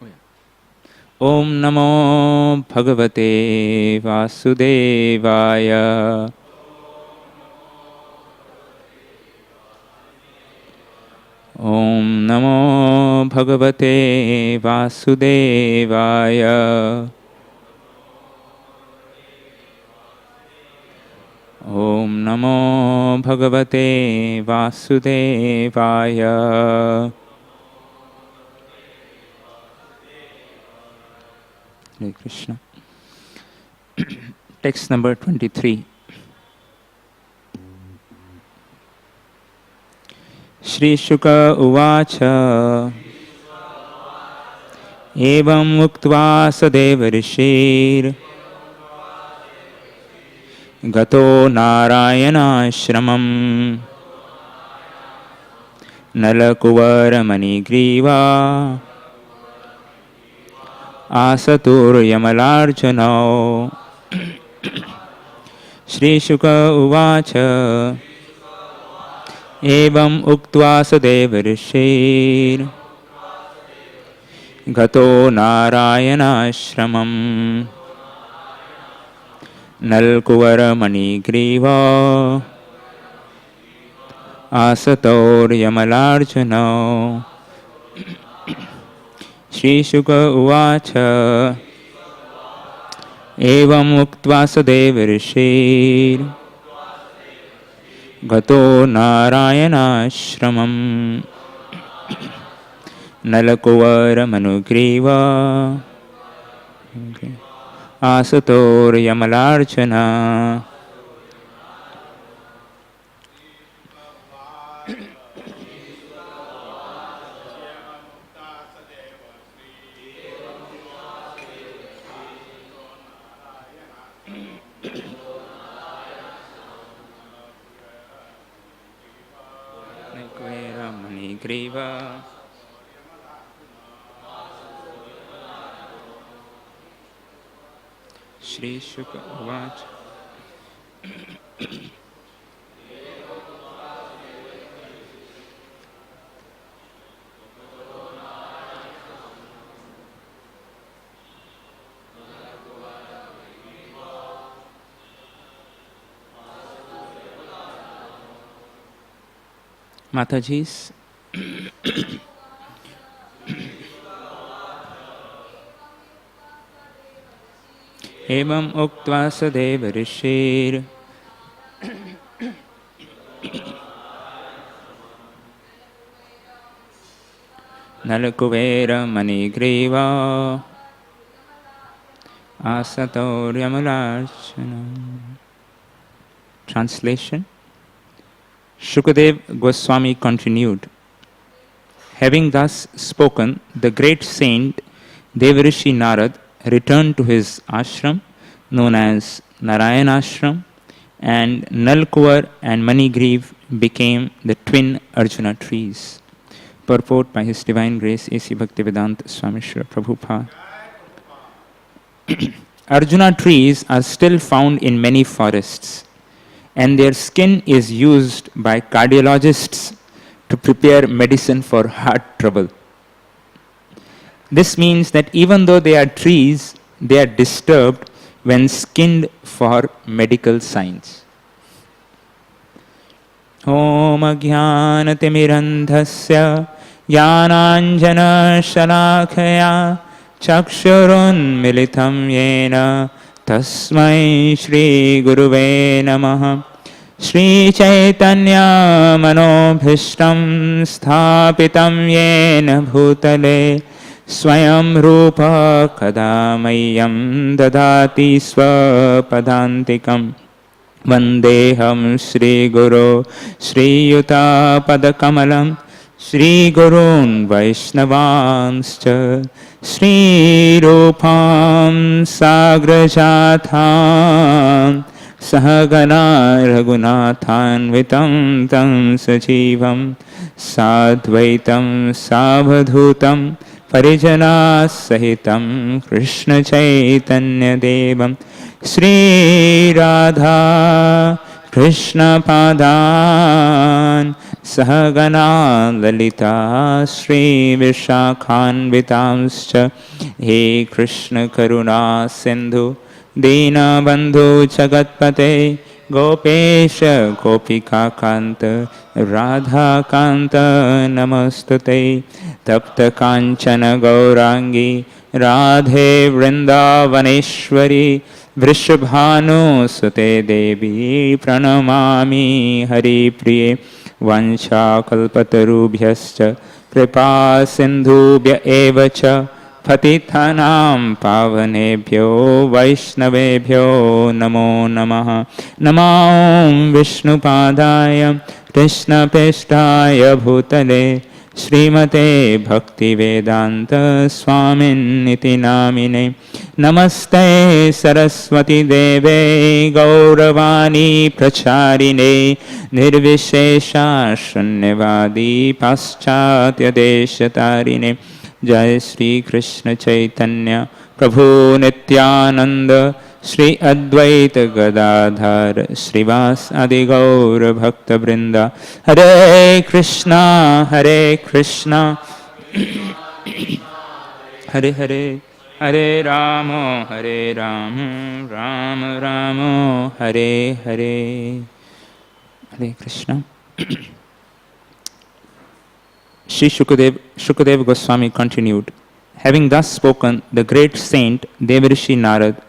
Om Namo Bhagavate Vasudevaya. Om Namo Bhagavate Vasudevaya. Om Namo Bhagavate Vasudevaya. Hare Krishna. Text number 23. Shri Shuka Uvacha Evam Uktva Sadeva Rishir Gato Narayana Ashramam Nalakuvara Manigriva Asatur Yamalarjano. Shri Shuka Uvacha Evam Uktva Sadeva Rishir Gato Narayana Ashramam Nalkuvara Manigriva Asatur Yamalarjano. Shri Shuka Uvacha Evam Uktva Sadeva Rishir Gato Narayana Ashramam Nalakuvara Manugriva Asator Yamalarchana. Griva Shri Shuka Uvacha Matajis. Evam Uktva Sadeva Rishir Nalakuvera Manigriva Asator Yamalarchana. Translation. Shukadev Goswami continued, having thus spoken, the great saint Devarishi Narad returned to his ashram known as Narayana Ashram, and Nalkuvar and Manigriv became the twin Arjuna trees. Purport by His Divine Grace A.C. Bhaktivedanta Swami Prabhupada. Arjuna trees are still found in many forests, and their skin is used by cardiologists to prepare medicine for heart trouble. This means that even though they are trees, they are disturbed when skinned for medical science. Om Ajnanatimirandhasya Jnananjana Shalakaya Chakshurun Militam Yena Tasmai Shri Guruve Namaha. Shri Chaitanya Manobhishtam Sthapitam Yena Bhutale Swayam Rupa Kadamayam Dadati Swapadantikam. Vandeham Shri Guru Shri Yuta Padakamalam Shri Gurun Vaishnavanscha Shri Rupam Sagrajatham Sahagana Raghunathan Vitam Tam Sajivam Sadvaitam Savadhutam Parijana Sahitam Krishna Chaitanya Devam Shri Radha Krishna Padan Sahagana Lalita Shri Vishakhanvitamscha He Krishna Karuna Sindhu Dina Bandhu Jagatpate Gopesha Gopika Kanta Radha Kanta Namastute Tapta Kanchana Gaurangi Radhe Vrindavaneshwari Vrishabhanu Sute Devi Pranamami Hari Priye Vansha Kalpatarubhyascha Kripa Sindhubhya Evacha Patithanam Pavanebhyo Vaishnavebhyo Namo Namaha Namo Vishnu Padaya Krishna Peshtaya Bhutale Srimate Bhaktivedanta Swami Namine Namaste Saraswati Deve Gauravani Pracharine Nirvishesha Shunyavadi Paschatya Deshatarine Jai Shri Krishna Chaitanya Prabhu Nityananda Shri Advaita Gadadhar Srivas Adi Gaura Bhakta Brinda Hare Krishna Hare Krishna Hare Hare Hare Rama Hare Rama Rama Rama Hare Hare Hare Krishna. Sri Shukadev Goswami continued, having thus spoken, the great saint Devarishi Narad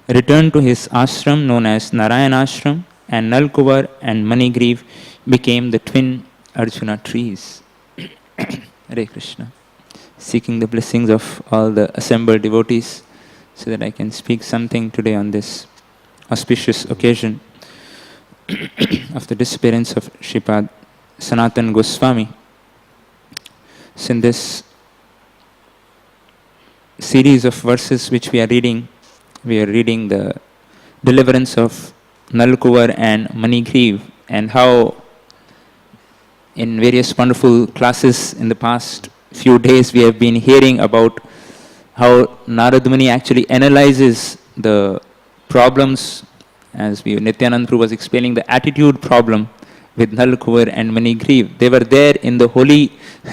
returned to his ashram known as Narayan Ashram, and Nalkuvar and Manigriv became the twin Arjuna trees. Hare Krishna. Seeking the blessings of all the assembled devotees so that I can speak something today on this auspicious occasion of the disappearance of Shripad Sanatan Goswami. So in this series of verses which we are reading the deliverance of Nalkuvar and Manigriv, and how in various wonderful classes in the past few days we have been hearing about how Narad Muni actually analyzes the problems, as Nityanand Prabhu was explaining the attitude problem with Nalkuvar and Manigriv. They were there in the holy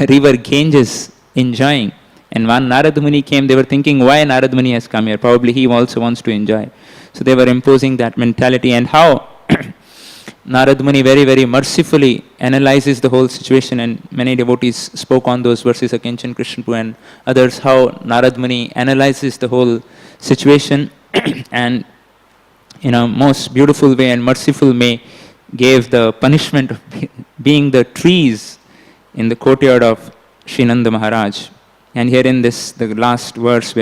river Ganges enjoying. And when Narad Muni came, they were thinking, why Narad Muni has come here? Probably he also wants to enjoy. So they were imposing that mentality, and how Narad Muni very, very mercifully analyzes the whole situation, and many devotees spoke on those verses, Akinchan Krishna Prabhu and others, how Narad Muni analyzes the whole situation and in a most beautiful way and merciful way gave the punishment of being the trees in the courtyard of Srinanda Maharaj. And here in this, the last verse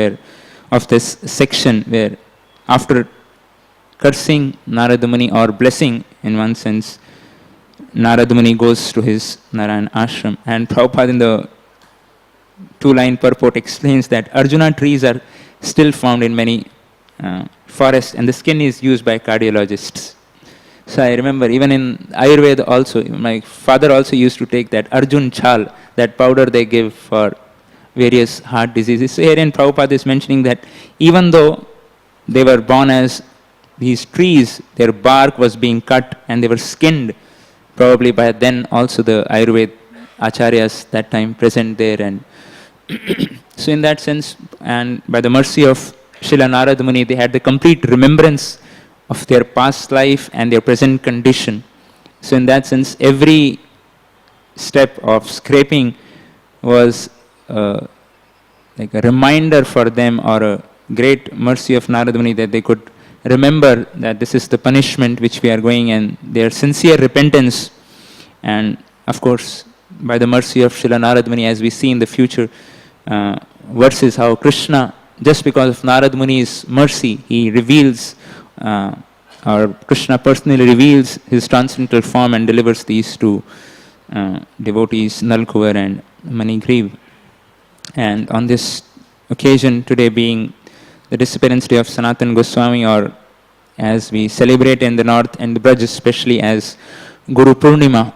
of this section, where after cursing Narada Muni, or blessing in one sense, Narada Muni goes to his Narayan ashram. And Prabhupada in the two-line purport explains that Arjuna trees are still found in many forests, and the skin is used by cardiologists. So I remember even in Ayurveda also, my father also used to take that Arjun Chal, that powder they give for various heart diseases. So herein Prabhupada is mentioning that even though they were born as these trees, their bark was being cut and they were skinned, probably by then also the Ayurveda acharyas that time present there. And so in that sense, and by the mercy of Srila Narada Muni, they had the complete remembrance of their past life and their present condition. So in that sense, every step of scraping was like a reminder for them, or a great mercy of Narada Muni, that they could remember that this is the punishment which we are going, and their sincere repentance. And of course, by the mercy of Srila Narada Muni, as we see in the future verses, how Krishna, just because of Narada Muni's mercy, he reveals, or Krishna personally reveals his transcendental form and delivers these two devotees, Nalkuvar and Manigriv. And on this occasion, today being the disappearance day of Sanatan Goswami, or as we celebrate in the north and the Braj especially as Guru Purnima,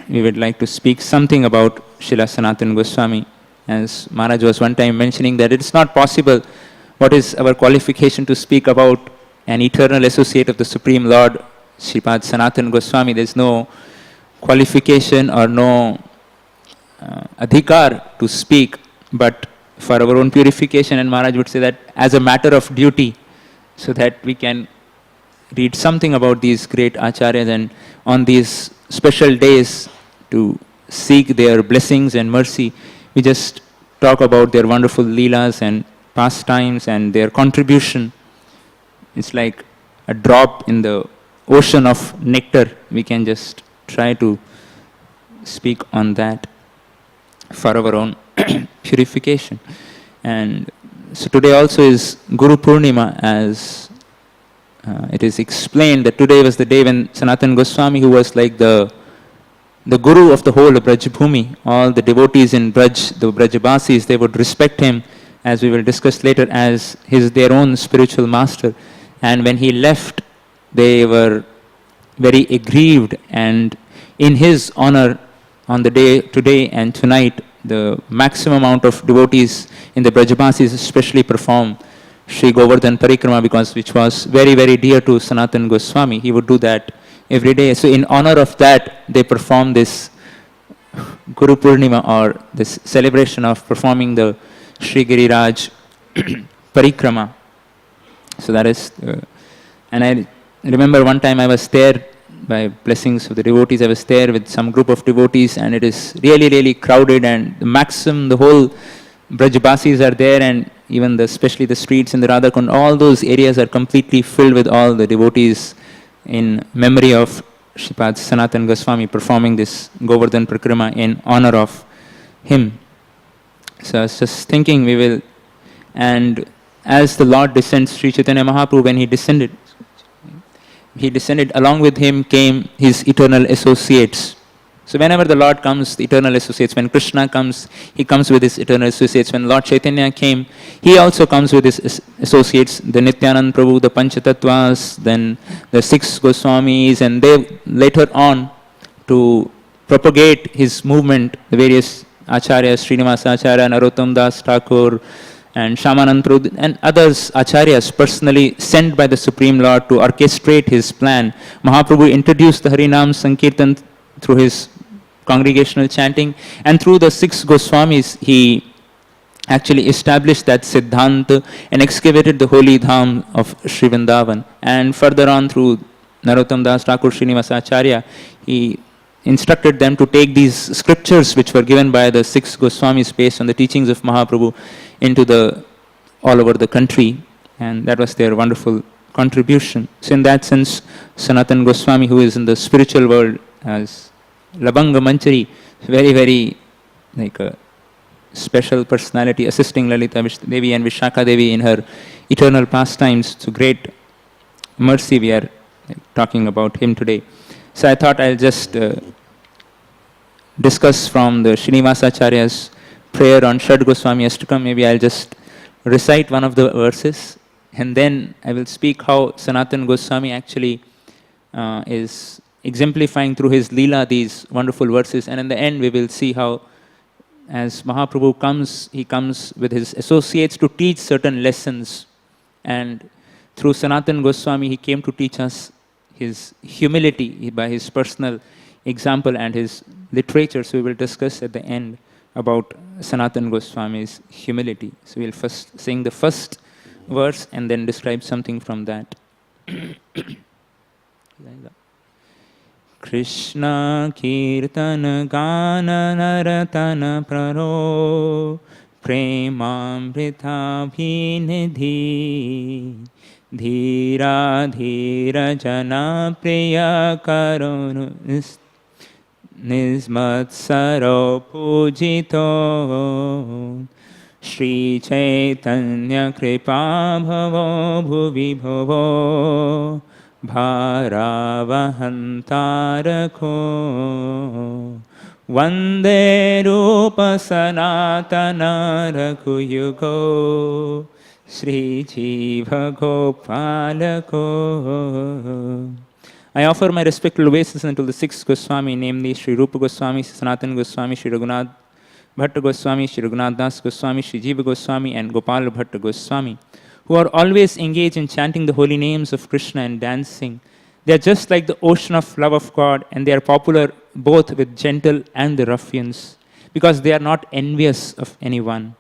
we would like to speak something about Srila Sanatan Goswami. As Maharaj was one time mentioning that it's not possible, what is our qualification to speak about an eternal associate of the Supreme Lord, Sripad Sanatan Goswami? There's no qualification or no adhikar to speak, but for our own purification, and Maharaj would say that as a matter of duty, so that we can read something about these great acharyas, and on these special days to seek their blessings and mercy, we just talk about their wonderful leelas and pastimes and their contribution. It's like a drop in the ocean of nectar. We can just try to speak on that for our own purification. And so today also is Guru Purnima, as it is explained that today was the day when Sanatana Goswami, who was like the guru of the whole of Braj Bhumi, all the devotees in Braj, the Brajabasis, they would respect him, as we will discuss later, as their own spiritual master. And when he left, they were very aggrieved, and in his honor, on the day today and tonight, the maximum amount of devotees in the Brajabasis especially perform Shri Govardhan Parikrama, which was very, very dear to Sanatana Goswami. He would do that every day. So in honor of that, they perform this Guru Purnima, or this celebration of performing the Shri Giriraj Parikrama. So that is, and I remember one time I was there, by blessings of the devotees, I was there with some group of devotees, and it is really, really crowded, and the whole Brajabasis are there, and even especially the streets in the Radhakund, all those areas are completely filled with all the devotees in memory of Shripad Sanatana Goswami performing this Govardhan Parikrama in honor of him. So I was just thinking and as the Lord descends, Sri Chaitanya Mahaprabhu, when he descended, along with him came his eternal associates. So whenever the Lord comes, the eternal associates, when Krishna comes, he comes with his eternal associates. When Lord Chaitanya came, he also comes with his associates, the Nityanand Prabhu, the Panchatatvas, then the 6 Goswamis, and they later on, to propagate his movement, the various acharyas, Srinivasa Acharya, Narottam Das Thakur, and Shamanand Prabhu, and others acharyas personally sent by the Supreme Lord to orchestrate his plan. Mahaprabhu introduced the Harinam Sankirtan through his congregational chanting, and through the 6 Goswamis, he actually established that Siddhanta and excavated the holy dham of Sri Vrindavan. And further on, through Narottam Das Thakur, Srinivasa Acharya, he instructed them to take these scriptures which were given by the 6 Goswamis based on the teachings of Mahaprabhu into all over the country, and that was their wonderful contribution. So in that sense, Sanatana Goswami, who is in the spiritual world as Labanga Manchari, very, very like a special personality, assisting Lalita Devi and Vishakha Devi in her eternal pastimes. It's a great mercy we are talking about him today. So I thought I'll just discuss from the Srinivasa Acharya's prayer on Shadgoswami Ashtakam. Maybe I'll just recite one of the verses, and then I will speak how Sanatana Goswami actually is exemplifying through his Leela these wonderful verses. And in the end, we will see how, as Mahaprabhu comes, he comes with his associates to teach certain lessons. And through Sanatana Goswami, he came to teach us his humility by his personal example and his literature. So we will discuss at the end about Sanatana Goswami's humility. So we'll first sing the first verse and then describe something from that. Krishna Kirtana Gana Naratana Praro Premamrita Bhinidhi Dhira Dhira Jana Priya Karunu Nismatsaro Pujito Shri Chaitanya Kripa Bhavo Bhuvi Bhavo Bharavahantarako Vande Rupa Sanatana Raghuyugo Sri Jiva Gopalako. I offer my respectful obeisances unto the 6 Goswami, namely Sri Rupa Goswami, Sanatana Goswami, Sri Raghunath Bhatta Goswami, Sri Raghunath Das Goswami, Sri Jiva Goswami, and Gopal Bhatta Goswami, who are always engaged in chanting the holy names of Krishna and dancing They are just like the ocean of love of God, and they are popular both with gentle and the ruffians, because they are not envious of anyone.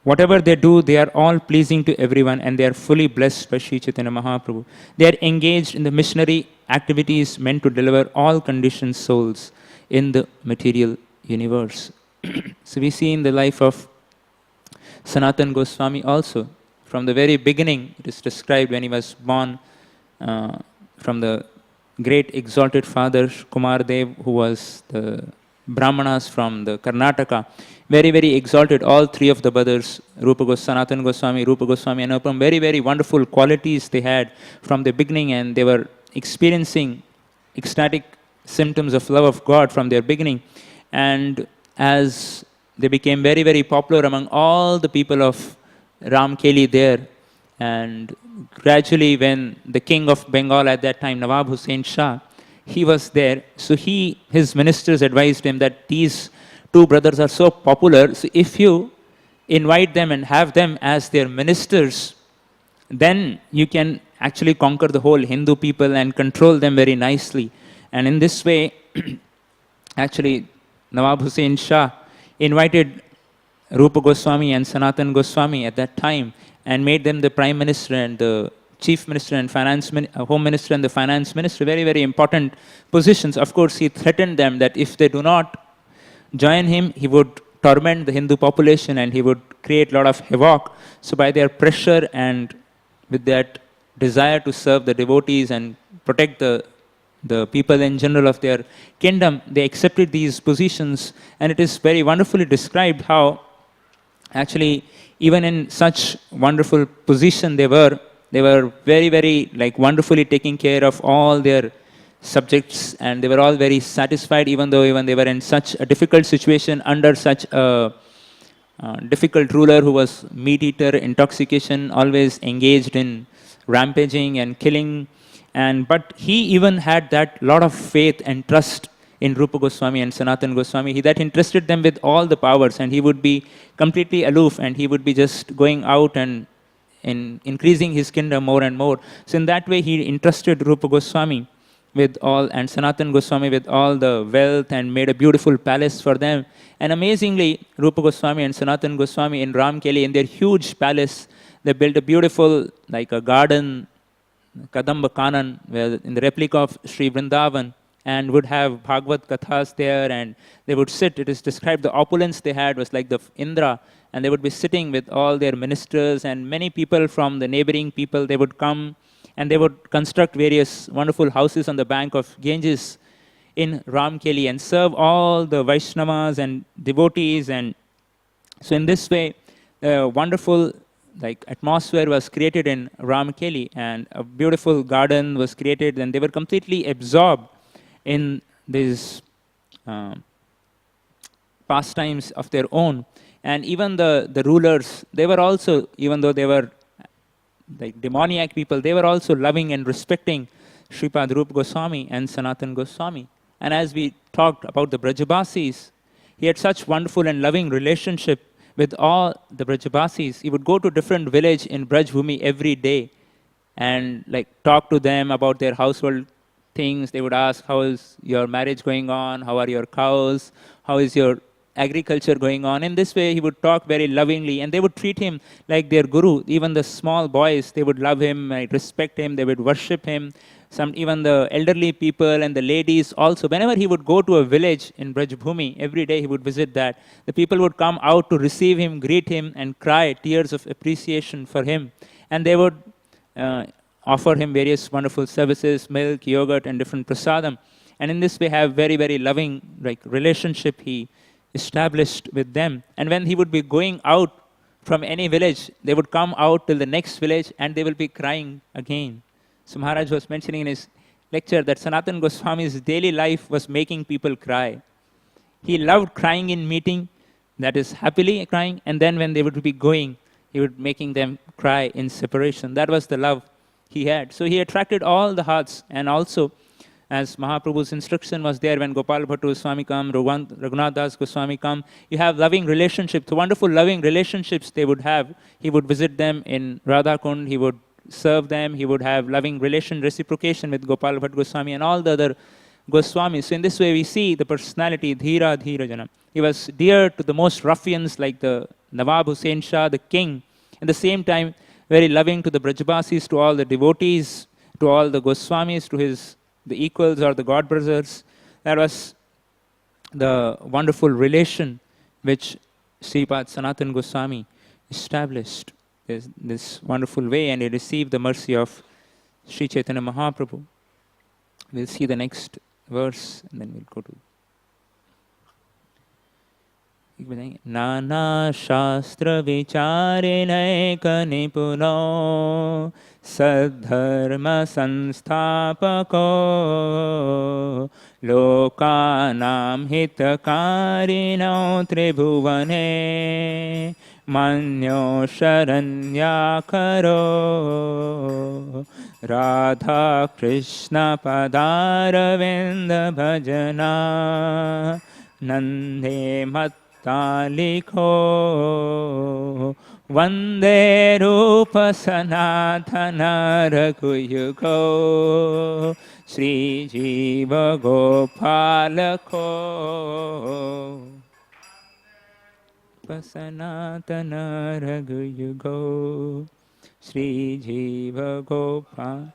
Whatever they do, they are all pleasing to everyone, and they are fully blessed by Sri Chaitanya Mahaprabhu. They are engaged in the missionary activities meant to deliver all conditioned souls in the material universe. So we see in the life of Sanatan Goswami also, from the very beginning, it is described when he was born from the great exalted father Kumar Dev, who was the Brahmanas from the Karnataka, very, very exalted, all three of the brothers, Sanatan Goswami, Rupa Goswami and Anupam, very, very wonderful qualities they had from the beginning, and they were experiencing ecstatic symptoms of love of God from their beginning. And as they became very, very popular among all the people of Ramkeli there, and gradually when the king of Bengal at that time, Nawab Hussain Shah, he was there, so his ministers advised him that these two brothers are so popular, so if you invite them and have them as their ministers, then you can actually conquer the whole Hindu people and control them very nicely. And in this way, actually, Nawab Hussain Shah invited Rupa Goswami and Sanatan Goswami at that time and made them the Prime Minister and the Chief Minister and Home Minister and the Finance Minister, very, very important positions. Of course, he threatened them that if they do not join him, he would torment the Hindu population and he would create a lot of havoc. So by their pressure and with that desire to serve the devotees and protect the people in general of their kingdom, they accepted these positions. And it is very wonderfully described how actually even in such wonderful position they were very, very wonderfully taking care of all their subjects, and they were all very satisfied, even though they were in such a difficult situation under such a difficult ruler who was meat eater, intoxication, always engaged in rampaging and killing. But he even had that lot of faith and trust in Rupa Goswami and Sanatan Goswami. That interested them with all the powers, and he would be completely aloof, and he would be just going out and increasing his kingdom more and more. So in that way, he entrusted Rupa Goswami with all, and Sanatan Goswami with all the wealth, and made a beautiful palace for them. And amazingly, Rupa Goswami and Sanatan Goswami in Ramkeli, in their huge palace, they built a beautiful, a garden, Kadamba Kanan, where in the replica of Sri Vrindavan, and would have Bhagavad Kathas there, and they would sit. It is described the opulence they had was like the Indra, and they would be sitting with all their ministers and many people from the neighboring people. They would come and they would construct various wonderful houses on the bank of Ganges in Ramkeli and serve all the Vaishnavas and devotees. And so in this way, a wonderful atmosphere was created in Ramkeli, and a beautiful garden was created, and they were completely absorbed in these pastimes of their own. And even the rulers, they were also, even though they were demoniac people, they were also loving and respecting Sripad Rupa Goswami and Sanatan Goswami. And as we talked about the Brajabasis, he had such wonderful and loving relationship with all the Brajabasis. He would go to different village in Braj Bhumi every day and talk to them about their household things. They would ask, how is your marriage going on? How are your cows? How is your agriculture going on? In this way, he would talk very lovingly, and they would treat him like their guru. Even the small boys, they would love him, respect him, they would worship him. Even the elderly people and the ladies also. Whenever he would go to a village in Braj Bhumi, every day he would visit that. The people would come out to receive him, greet him, and cry tears of appreciation for him. And they would offer him various wonderful services, milk, yogurt, and different prasadam. And in this way, have very, very loving relationship he established with them. And when he would be going out from any village, they would come out till the next village, and they will be crying again. So Maharaj was mentioning in his lecture that Sanatan Goswami's daily life was making people cry. He loved crying in meeting, that is happily crying, and then when they would be going, he would making them cry in separation. That was the love he had. So he attracted all the hearts, and also as Mahaprabhu's instruction was there, when Gopal Bhattu Swami come, Raghunath Das Goswami come, you have loving relationships, wonderful loving relationships they would have. He would visit them in Radha Kund, he would serve them. He would have loving relation, reciprocation with Gopal Bhatt Goswami and all the other Goswamis. So in this way we see the personality, Dhira Dhira Jana. He was dear to the most ruffians like the Nawab Hussain Shah, the king. At the same time, very loving to the Brajbasis, to all the devotees, to all the Goswamis, to the equals or the god brothers. That was the wonderful relation which Sripad Sanatan Goswami established this wonderful way, and he received the mercy of Sri Chaitanya Mahaprabhu. We'll see the next verse and then we'll go to Nana Shastra Vicharinayka Nipuno Sadharma Sanstapako Lokanam Hitakarino Tribhuvane Manyo Sharanyakaro Radha Krishna Padaravinda Bhajana Nande Mattaliko Vande Rupa Sanatana Raghuyugo Sri Jiva Gopalako Sanatana Raghuyugo Sri Jiva Gopal.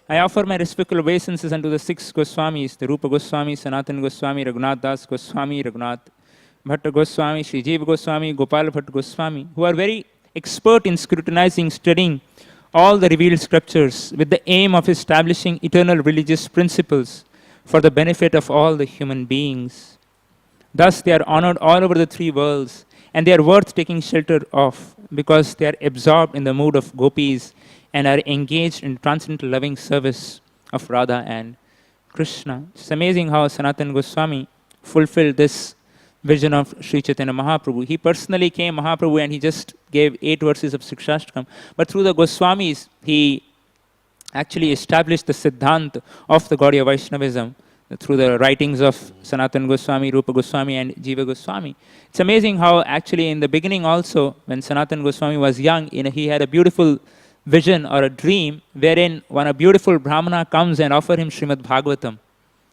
I offer my respectful obeisances unto the 6 Goswamis, the Rupa Goswami, Sanatan Goswami, Raghunath Das Goswami, Raghunath Bhatta Goswami, Sri Jiva Goswami, Gopal Bhatta Goswami, who are very expert in scrutinizing, studying all the revealed scriptures with the aim of establishing eternal religious principles for the benefit of all the human beings. Thus, they are honored all over the 3 worlds, and they are worth taking shelter of because they are absorbed in the mood of gopis and are engaged in transcendental loving service of Radha and Krishna. It's amazing how Sanatan Goswami fulfilled this vision of Sri Chaitanya Mahaprabhu. He personally came Mahaprabhu and he just gave 8 verses of Sikshashtakam. But through the Goswamis, he actually established the Siddhanta of the Gaudiya Vaishnavism through the writings of Sanatan Goswami, Rupa Goswami and Jiva Goswami. It's amazing how actually in the beginning also, when Sanatan Goswami was young, he had a beautiful vision or a dream wherein a beautiful Brahmana comes and offers him Srimad Bhagavatam.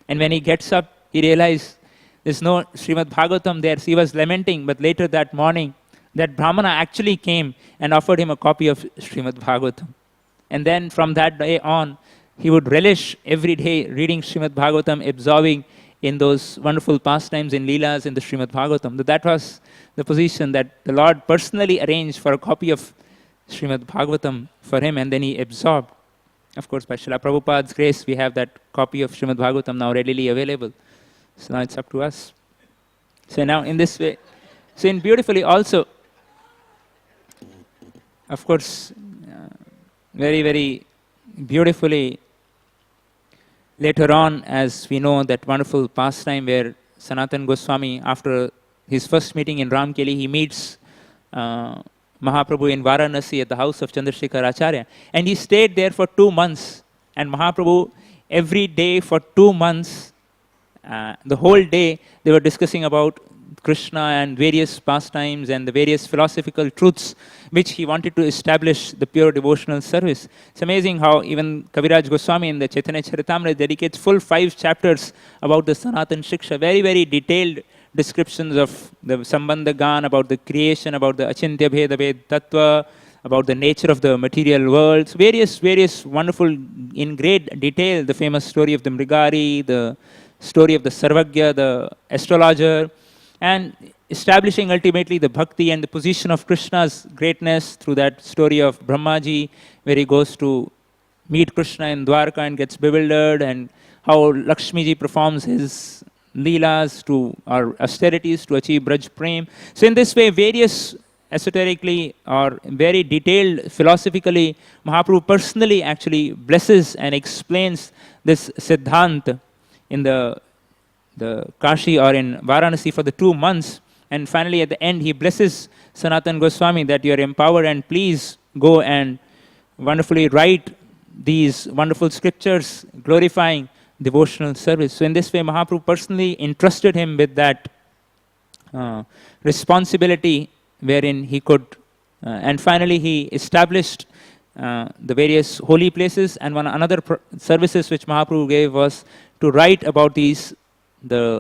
And when he gets up, he realized there's no Srimad Bhagavatam there. So he was lamenting, but later that morning, that Brahmana actually came and offered him a copy of Srimad Bhagavatam. And then from that day on, he would relish every day reading Srimad Bhagavatam, absorbing in those wonderful pastimes in Leelas in the Srimad Bhagavatam. That was the position that the Lord personally arranged for a copy of Srimad Bhagavatam for him, and then he absorbed. Of course, by Srila Prabhupada's grace, we have that copy of Srimad Bhagavatam now readily available. So now it's up to us. So now in this way, so in beautifully also, of course, very, very beautifully later on, as we know that wonderful pastime where Sanatan Goswami, after his first meeting in Ramkeli, he meets Mahaprabhu in Varanasi at the house of Chandrasekhar Acharya. And he stayed there for 2 months. And Mahaprabhu, every day for 2 months, the whole day, they were discussing about Krishna and various pastimes and the various philosophical truths which he wanted to establish the pure devotional service. It's amazing how even Kaviraj Goswami in the Chaitanya Charitamrita dedicates full 5 chapters about the Sanatan Shiksha, very, very detailed descriptions of the Sambandha Gan, about the creation, about the Achintya Bheda Ved Tattva, about the nature of the material world, so various wonderful, in great detail, the famous story of the Mrigari, the story of the Sarvagya, the astrologer, and establishing ultimately the bhakti and the position of Krishna's greatness through that story of Brahmaji, where he goes to meet Krishna in Dwarka and gets bewildered, and how Lakshmiji performs his leelas or austerities to achieve Braj Prem. So in this way, various esoterically or very detailed philosophically, Mahaprabhu personally actually blesses and explains this Siddhanta in the Kashi or in Varanasi for the 2 months. And finally at the end, he blesses Sanatan Goswami that you are empowered and please go and wonderfully write these wonderful scriptures glorifying devotional service. So in this way, Mahaprabhu personally entrusted him with that responsibility wherein he could, and finally he established the various holy places, and another services which Mahaprabhu gave was to write about the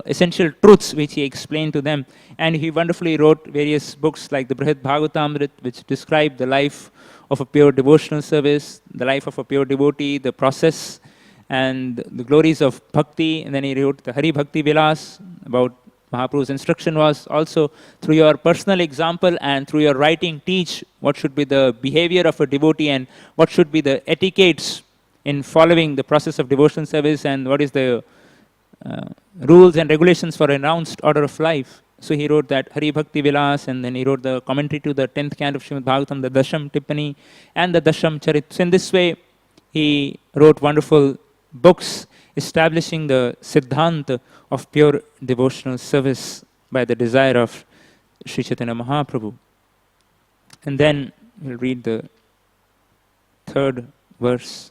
essential truths which he explained to them. And he wonderfully wrote various books like the Srimad Bhagavatam, which describe the life of a pure devotional service, the life of a pure devotee, the process and the glories of bhakti. And then he wrote the Hari Bhakti Vilas. About Mahaprabhu's instruction was also, through your personal example and through your writing, teach what should be the behavior of a devotee and what should be the etiquettes in following the process of devotional service, and what is the rules and regulations for a renounced order of life. So he wrote that Hari Bhakti Vilas, and then he wrote the commentary to the 10th canto of Srimad Bhagavatam, the Dasham Tippani and the Dasham Charit. So in this way, he wrote wonderful books establishing the Siddhanta of pure devotional service by the desire of Sri Chaitanya Mahaprabhu. And then we'll read the third verse.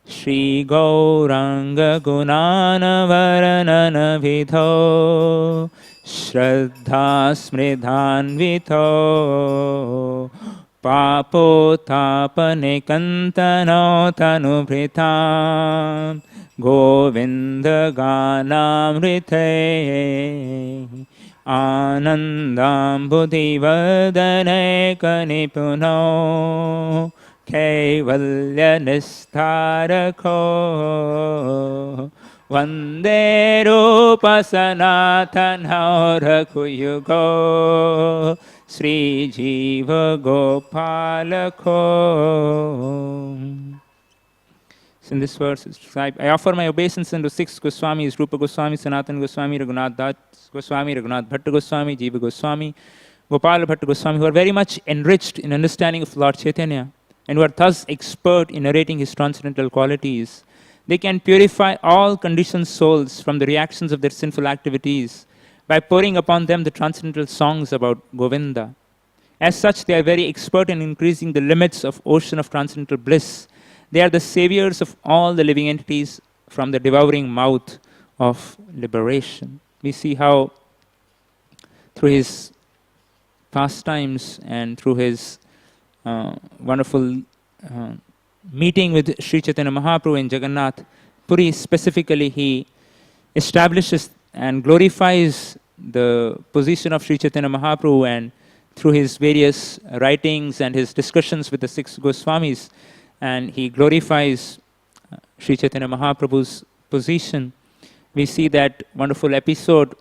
Shri Gauranga Gunana Varanana Vidho Shraddha Smridhanvito Papo Tapane Kantano Tanubhritam Govinda Ganamrite Anandam Buddhivadane Kanipuno Kaivalya Nistarako Vande Rupa Sanatana Rakuyugo Sri Jiva Gopalako. So in this verse, I offer my obeisance unto 6 Goswamis, Rupa Goswami, Sanatan Goswami, Raghunath Das Goswami, Raghunath Bhatta Goswami, Jiva Goswami, Gopala Bhatta Goswami, who are very much enriched in understanding of Lord Chaitanya, and who are thus expert in narrating his transcendental qualities. They can purify all conditioned souls from the reactions of their sinful activities by pouring upon them the transcendental songs about Govinda. As such, they are very expert in increasing the limits of ocean of transcendental bliss. They are the saviors of all the living entities from the devouring mouth of liberation. We see how through his pastimes and through his wonderful meeting with Sri Chaitanya Mahaprabhu in Jagannath Puri, specifically, he establishes and glorifies the position of Sri Chaitanya Mahaprabhu, and through his various writings and his discussions with the 6 Goswamis, and he glorifies Sri Chaitanya Mahaprabhu's position. We see that wonderful episode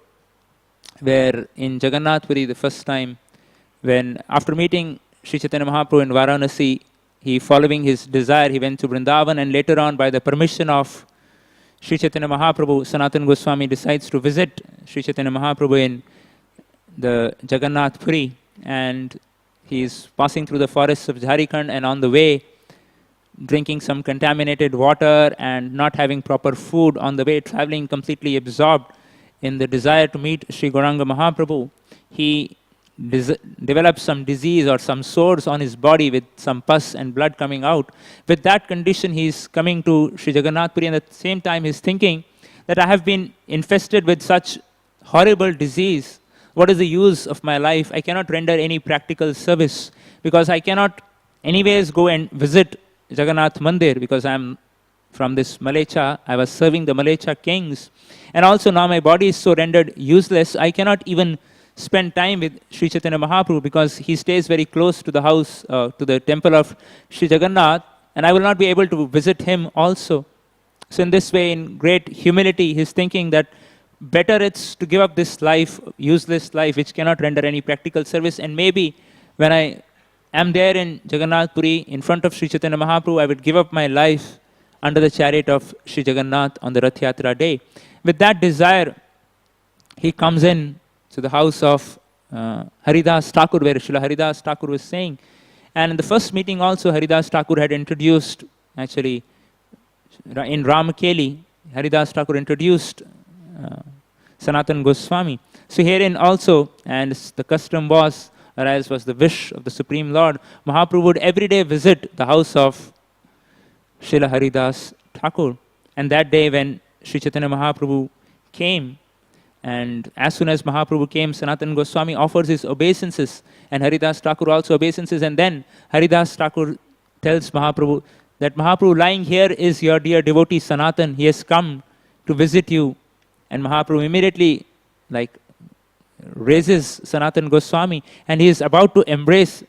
where in Jagannath Puri, the first time, when after meeting Sri Chaitanya Mahaprabhu in Varanasi, he, following his desire, he went to Vrindavan, and later on, by the permission of Sri Chaitanya Mahaprabhu, Sanatan Goswami decides to visit Sri Chaitanya Mahaprabhu in the Jagannath Puri, and he is passing through the forests of Jharkhand, and on the way, drinking some contaminated water and not having proper food on the way, traveling completely absorbed in the desire to meet Sri Gauranga Mahaprabhu, he develops some disease or some sores on his body with some pus and blood coming out. With that condition, he is coming to Sri Jagannath Puri, and at the same time he is thinking that I have been infested with such horrible disease. What is the use of my life? I cannot render any practical service because I cannot anyways go and visit Jagannath Mandir because I am from this Malecha. I was serving the Malecha kings, and also now my body is so rendered useless, I cannot even spend time with Sri Chaitanya Mahaprabhu because he stays very close to the house, to the temple of Sri Jagannath, and I will not be able to visit him also. So in this way, in great humility, he is thinking that better it's to give up this life, useless life, which cannot render any practical service, and maybe when I am there in Jagannath Puri, in front of Sri Chaitanya Mahaprabhu, I would give up my life under the chariot of Sri Jagannath on the Rath Yatra day. With that desire, he comes in to the house of Haridas Thakur, where Srila Haridas Thakur was saying. And in the first meeting also, Haridas Thakur had introduced, actually, in Ramakeli, Haridas Thakur introduced Sanatan Goswami. So herein also, and the custom was, or as was the wish of the Supreme Lord, Mahaprabhu would every day visit the house of Srila Haridas Thakur. And that day when Sri Chaitanya Mahaprabhu came, and as soon as Mahaprabhu came, Sanatan Goswami offers his obeisances, and Haridas Thakur also obeisances, and then Haridas Thakur tells Mahaprabhu that Mahaprabhu, lying here is your dear devotee Sanatan. He has come to visit you. And Mahaprabhu immediately like raises Sanatan Goswami and he is about to embrace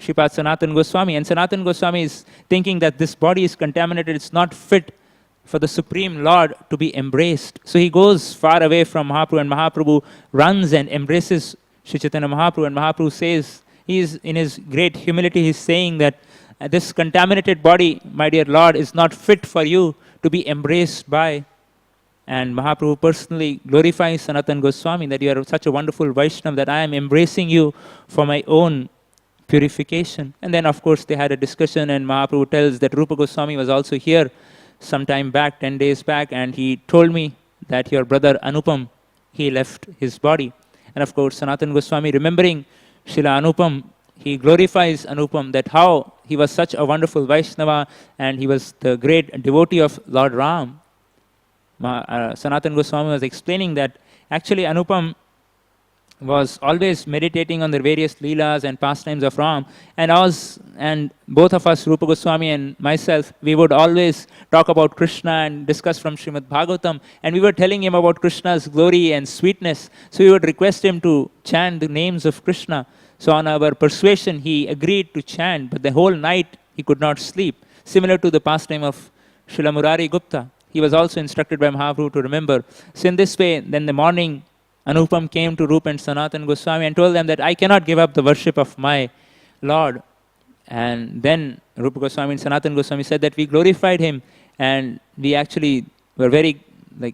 Shripad Sanatan Goswami. And Sanatan Goswami is thinking that this body is contaminated, it's not fit for the Supreme Lord to be embraced. So he goes far away from Mahaprabhu and Mahaprabhu runs and embraces Sri Chaitanya Mahaprabhu. And Mahaprabhu says, he is in his great humility, he is saying that this contaminated body, my dear Lord, is not fit for you to be embraced by. And Mahaprabhu personally glorifies Sanatan Goswami that you are such a wonderful Vaishnava that I am embracing you for my own purification. And then of course they had a discussion and Mahaprabhu tells that Rupa Goswami was also here some time back, 10 days back, and he told me that your brother Anupam, he left his body. And of course Sanatan Goswami, remembering Srila Anupam, he glorifies Anupam that how he was such a wonderful Vaishnava and he was the great devotee of Lord Ram. Sanatan Goswami was explaining that actually Anupam was always meditating on the various leelas and pastimes of Ram, and both of us, Rupa Goswami and myself, we would always talk about Krishna and discuss from Srimad Bhagavatam, and we were telling him about Krishna's glory and sweetness. So we would request him to chant the names of Krishna. So on our persuasion, he agreed to chant, but the whole night he could not sleep. Similar to the pastime of Srila Murari Gupta, he was also instructed by Mahaprabhu to remember. So in this way, then the morning, Anupam came to Rupa and Sanatan Goswami and told them that I cannot give up the worship of my Lord. And then Rupa Goswami and Sanatan Goswami said that we glorified him and we actually were very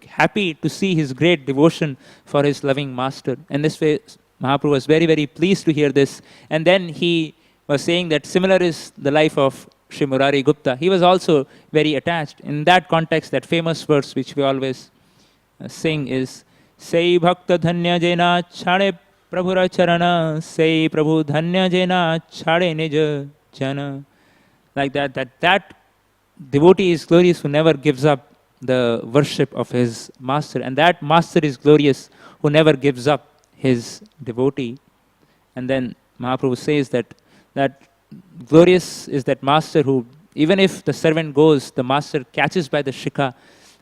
happy to see his great devotion for his loving master. And this way, Mahaprabhu was very, very pleased to hear this. And then he was saying that similar is the life of Sri Murari Gupta. He was also very attached. In that context, that famous verse which we always sing is Sei Bhakta Dhanya Jena Chade Prabhura Charana Sei Prabhu Dhanya Jena Chade Nija Jana. Like that devotee is glorious who never gives up the worship of his master. And that master is glorious who never gives up his devotee. And then Mahaprabhu says that glorious is that master who, even if the servant goes, the master catches by the shikha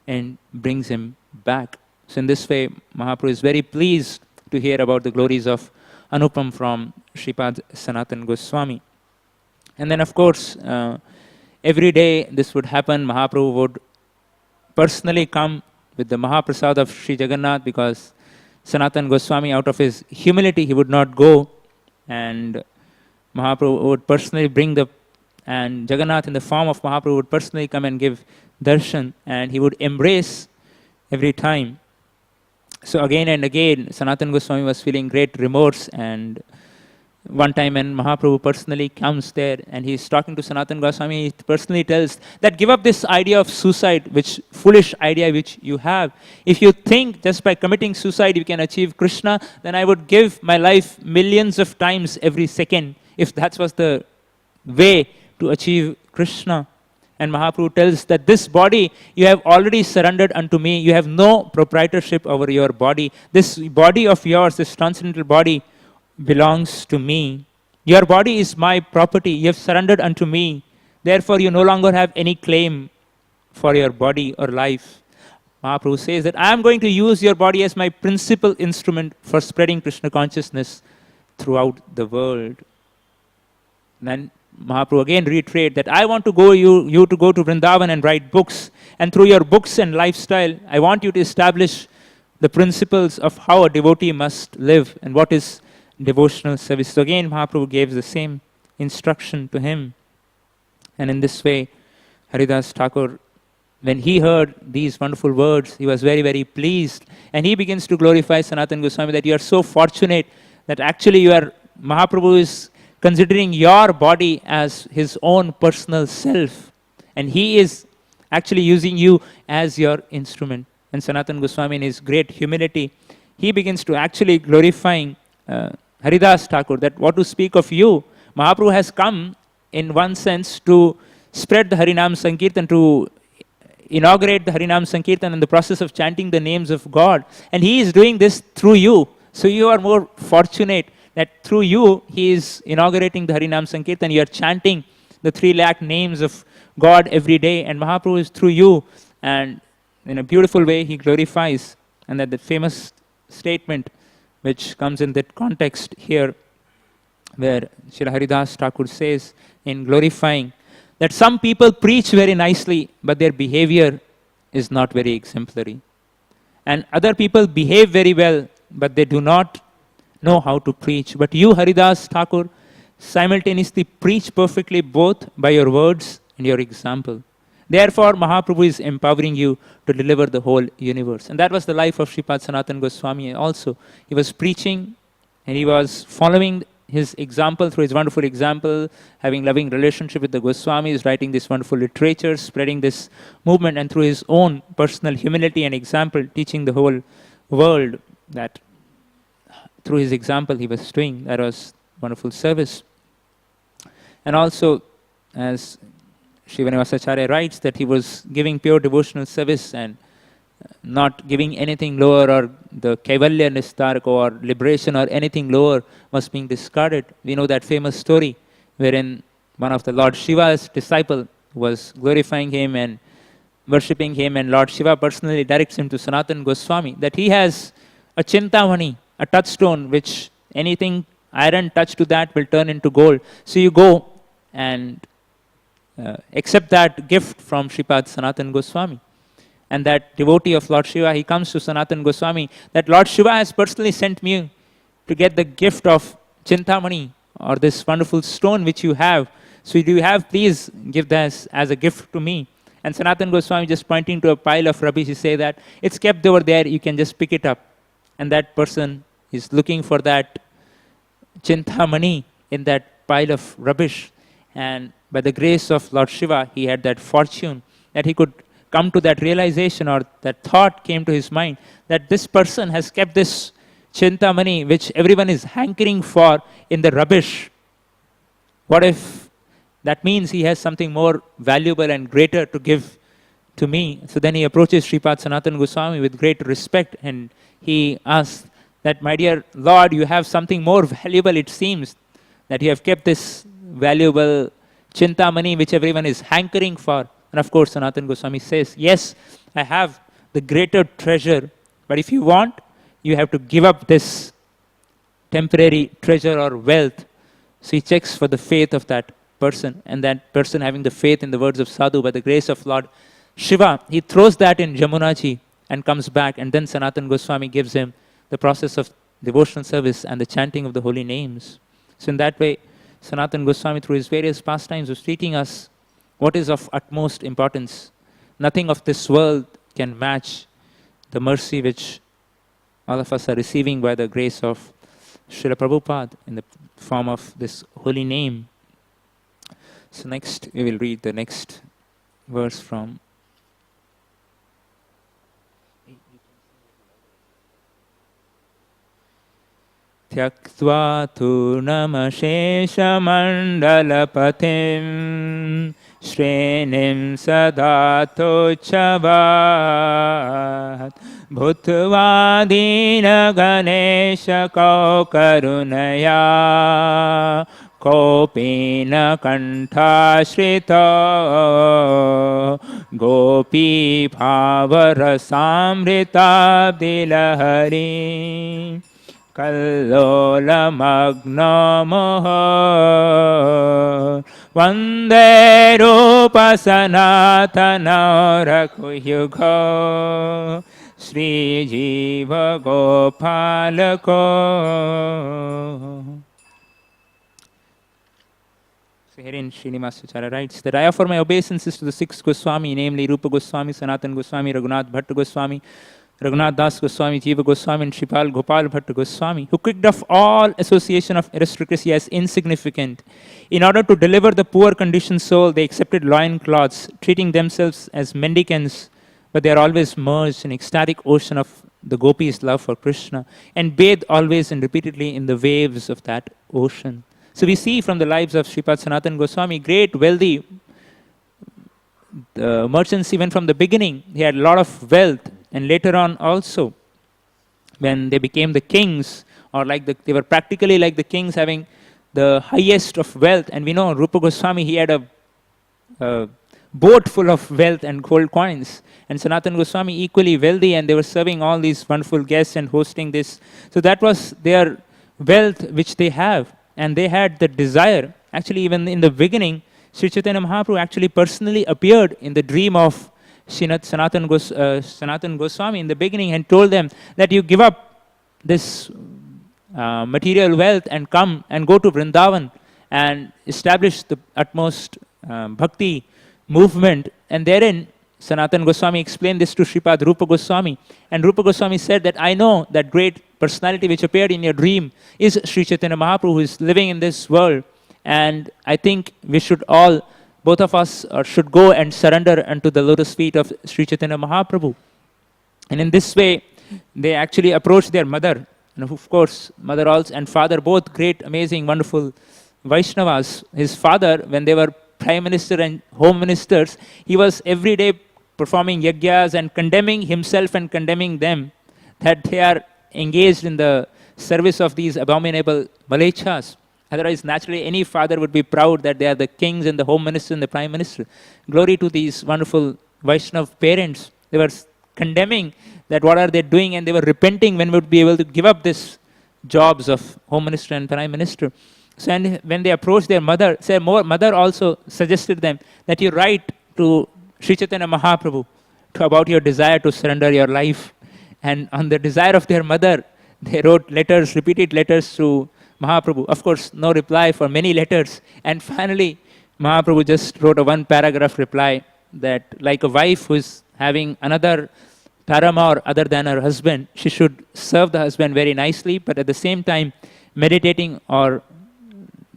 and brings him back. So in this way, Mahaprabhu is very pleased to hear about the glories of Anupam from Shripad Sanatan Goswami. And then of course, every day this would happen. Mahaprabhu would personally come with the Mahaprasad of Sri Jagannath, because Sanatan Goswami, out of his humility, he would not go, and Mahaprabhu would personally bring and Jagannath in the form of Mahaprabhu would personally come and give darshan, and he would embrace every time. So again and again, Sanatan Goswami was feeling great remorse, and one time when Mahaprabhu personally comes there and he's talking to Sanatan Goswami, he personally tells that give up this idea of suicide, which foolish idea which you have. If you think just by committing suicide you can achieve Krishna, then I would give my life millions of times every second, if that was the way to achieve Krishna. And Mahaprabhu tells that this body you have already surrendered unto me. You have no proprietorship over your body. This body of yours, this transcendental body, belongs to me. Your body is my property. You have surrendered unto me. Therefore, you no longer have any claim for your body or life. Mahaprabhu says that I am going to use your body as my principal instrument for spreading Krishna consciousness throughout the world. Then Mahaprabhu again reiterate that I want to go you to go to Vrindavan and write books, and through your books and lifestyle, I want you to establish the principles of how a devotee must live and what is devotional service. So again, Mahaprabhu gave the same instruction to him. And in this way, Haridas Thakur, when he heard these wonderful words, he was very, very pleased. And he begins to glorify Sanatan Goswami that you are so fortunate that actually Mahaprabhu is considering your body as his own personal self. And he is actually using you as your instrument. And Sanatan Goswami, in his great humility, he begins to actually glorifying Haridas Thakur, that what to speak of you. Mahaprabhu has come in one sense to spread the Harinam Sankirtan, to inaugurate the Harinam Sankirtan in the process of chanting the names of God. And he is doing this through you. So you are more fortunate that through you, he is inaugurating the Harinam Sankirtan. You are chanting the 3 lakh names of God every day, and Mahaprabhu is through you, and in a beautiful way he glorifies. And that the famous statement which comes in that context here, where Srila Haridas Thakur says in glorifying that some people preach very nicely, but their behavior is not very exemplary. And other people behave very well, but they do not know how to preach. But you, Haridas Thakur, simultaneously preach perfectly both by your words and your example. Therefore, Mahaprabhu is empowering you to deliver the whole universe. And that was the life of Sripad Sanatana Goswami also. He was preaching and he was following his example, through his wonderful example, having loving relationship with the Goswamis, writing this wonderful literature, spreading this movement, and through his own personal humility and example, teaching the whole world that through his example he was doing. That was wonderful service. And also, as Srivanivasacharya writes, that he was giving pure devotional service and not giving anything lower, or the Kaivalya Nistarka or liberation or anything lower was being discarded. We know that famous story wherein one of the Lord Shiva's disciple was glorifying him and worshipping him, and Lord Shiva personally directs him to Sanatana Goswami that he has a Chintamani, a touchstone, which anything iron touched to that will turn into gold. So you go and accept that gift from Sripad Sanatana Goswami. And that devotee of Lord Shiva, he comes to Sanatana Goswami, that Lord Shiva has personally sent me to get the gift of Chintamani, or this wonderful stone which you have. So do you have, please give this as a gift to me. And Sanatana Goswami, just pointing to a pile of rubbish, he say that it's kept over there, you can just pick it up. And that person is looking for that Chintamani in that pile of rubbish. And by the grace of Lord Shiva, he had that fortune that he could come to that realization, or that thought came to his mind, that this person has kept this Chintamani which everyone is hankering for in the rubbish. What if that means he has something more valuable and greater to give to me? So then he approaches Sripad Sanatana Goswami with great respect, and he asks that, my dear Lord, you have something more valuable, it seems, that you have kept this valuable Chintamani which everyone is hankering for. And of course, Sanatana Goswami says, yes, I have the greater treasure, but if you want, you have to give up this temporary treasure or wealth. So he checks for the faith of that person, and that person having the faith in the words of Sadhu, by the grace of Lord Shiva, he throws that in Jamunaji and comes back, and then Sanatana Goswami gives him the process of devotional service and the chanting of the holy names. So in that way, Sanatana Goswami, through his various pastimes, was teaching us what is of utmost importance. Nothing of this world can match the mercy which all of us are receiving by the grace of Srila Prabhupada in the form of this holy name. So next, we will read the next verse from Tyaktva turnamasheshamandalapatim Shrenim sadatochavad Bhutvadina Ganesha Kaukarunaya Kopina Kantashrita Gopi Bhavarasamrita Dilahari Kallola Magna Moha Vande Rupa Sanatana Raghuyuga Sri Jiva Gopalako. So herein Srinivasacharya writes that I offer my obeisances to the 6 Goswami, namely Rupa Goswami, Sanatana Goswami, Raghunath Bhatta Goswami, Raghunath Das Goswami, Jiva Goswami, and Shripal Gopal Bhatta Goswami, who kicked off all association of aristocracy as insignificant. In order to deliver the poor conditioned soul, they accepted loincloths, treating themselves as mendicants, but they are always merged in ecstatic ocean of the gopis' love for Krishna, and bathe always and repeatedly in the waves of that ocean. So we see from the lives of Sripad Sanatana Goswami, great wealthy merchants even from the beginning. He had a lot of wealth. And later on also, when they became the kings, or they were practically like the kings, having the highest of wealth. And we know Rupa Goswami, he had a boat full of wealth and gold coins. And Sanatana Goswami equally wealthy, and they were serving all these wonderful guests and hosting this. So that was their wealth which they have. And they had the desire. Actually, even in the beginning, Sri Chaitanya Mahaprabhu actually personally appeared in the dream of Sanatana Goswami in the beginning and told them that you give up this material wealth and come and go to Vrindavan and establish the utmost bhakti movement. And therein, Sanatana Goswami explained this to Sripad Rupa Goswami. And Rupa Goswami said that I know that great personality which appeared in your dream is Sri Chaitanya Mahaprabhu, who is living in this world. And I think we should all, both of us, should go and surrender unto the lotus feet of Sri Chaitanya Mahaprabhu. And in this way, they actually approached their mother. And of course, mother also and father, both great, amazing, wonderful Vaishnavas. His father, when they were prime minister and home ministers, he was every day performing yagyas and condemning himself and condemning them, that they are engaged in the service of these abominable malechas. Otherwise, naturally, any father would be proud that they are the kings and the home minister and the prime minister. Glory to these wonderful Vaishnav parents. They were condemning that what are they doing, and they were repenting when we would be able to give up this jobs of home minister and prime minister. So and when they approached their mother, mother also suggested them that you write to Sri Chaitanya Mahaprabhu about your desire to surrender your life. And on the desire of their mother, they wrote letters, repeated letters to Mahaprabhu. Of course, no reply for many letters. And finally, Mahaprabhu just wrote a one paragraph reply that like a wife who is having another paramour other than her husband, she should serve the husband very nicely, but at the same time meditating or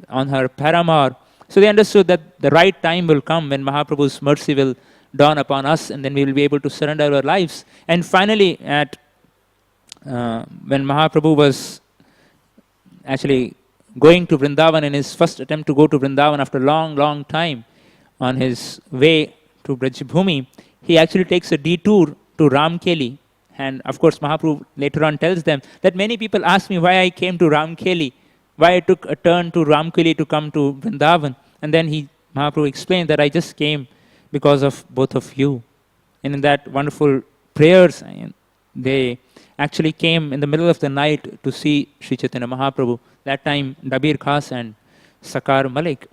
on her paramour. So they understood that the right time will come when Mahaprabhu's mercy will dawn upon us, and then we will be able to surrender our lives. And finally, when Mahaprabhu was actually going to Vrindavan, in his first attempt to go to Vrindavan after a long, long time, on his way to Brajbhumi, he actually takes a detour to Ramkeli. And of course, Mahaprabhu later on tells them that many people ask me why I came to Ramkeli, why I took a turn to Ramkeli to come to Vrindavan. And then Mahaprabhu explained that I just came because of both of you. And in that wonderful prayers, they actually came in the middle of the night to see Sri Chaitanya Mahaprabhu. That time, Dabir Khas and Sakar Malik.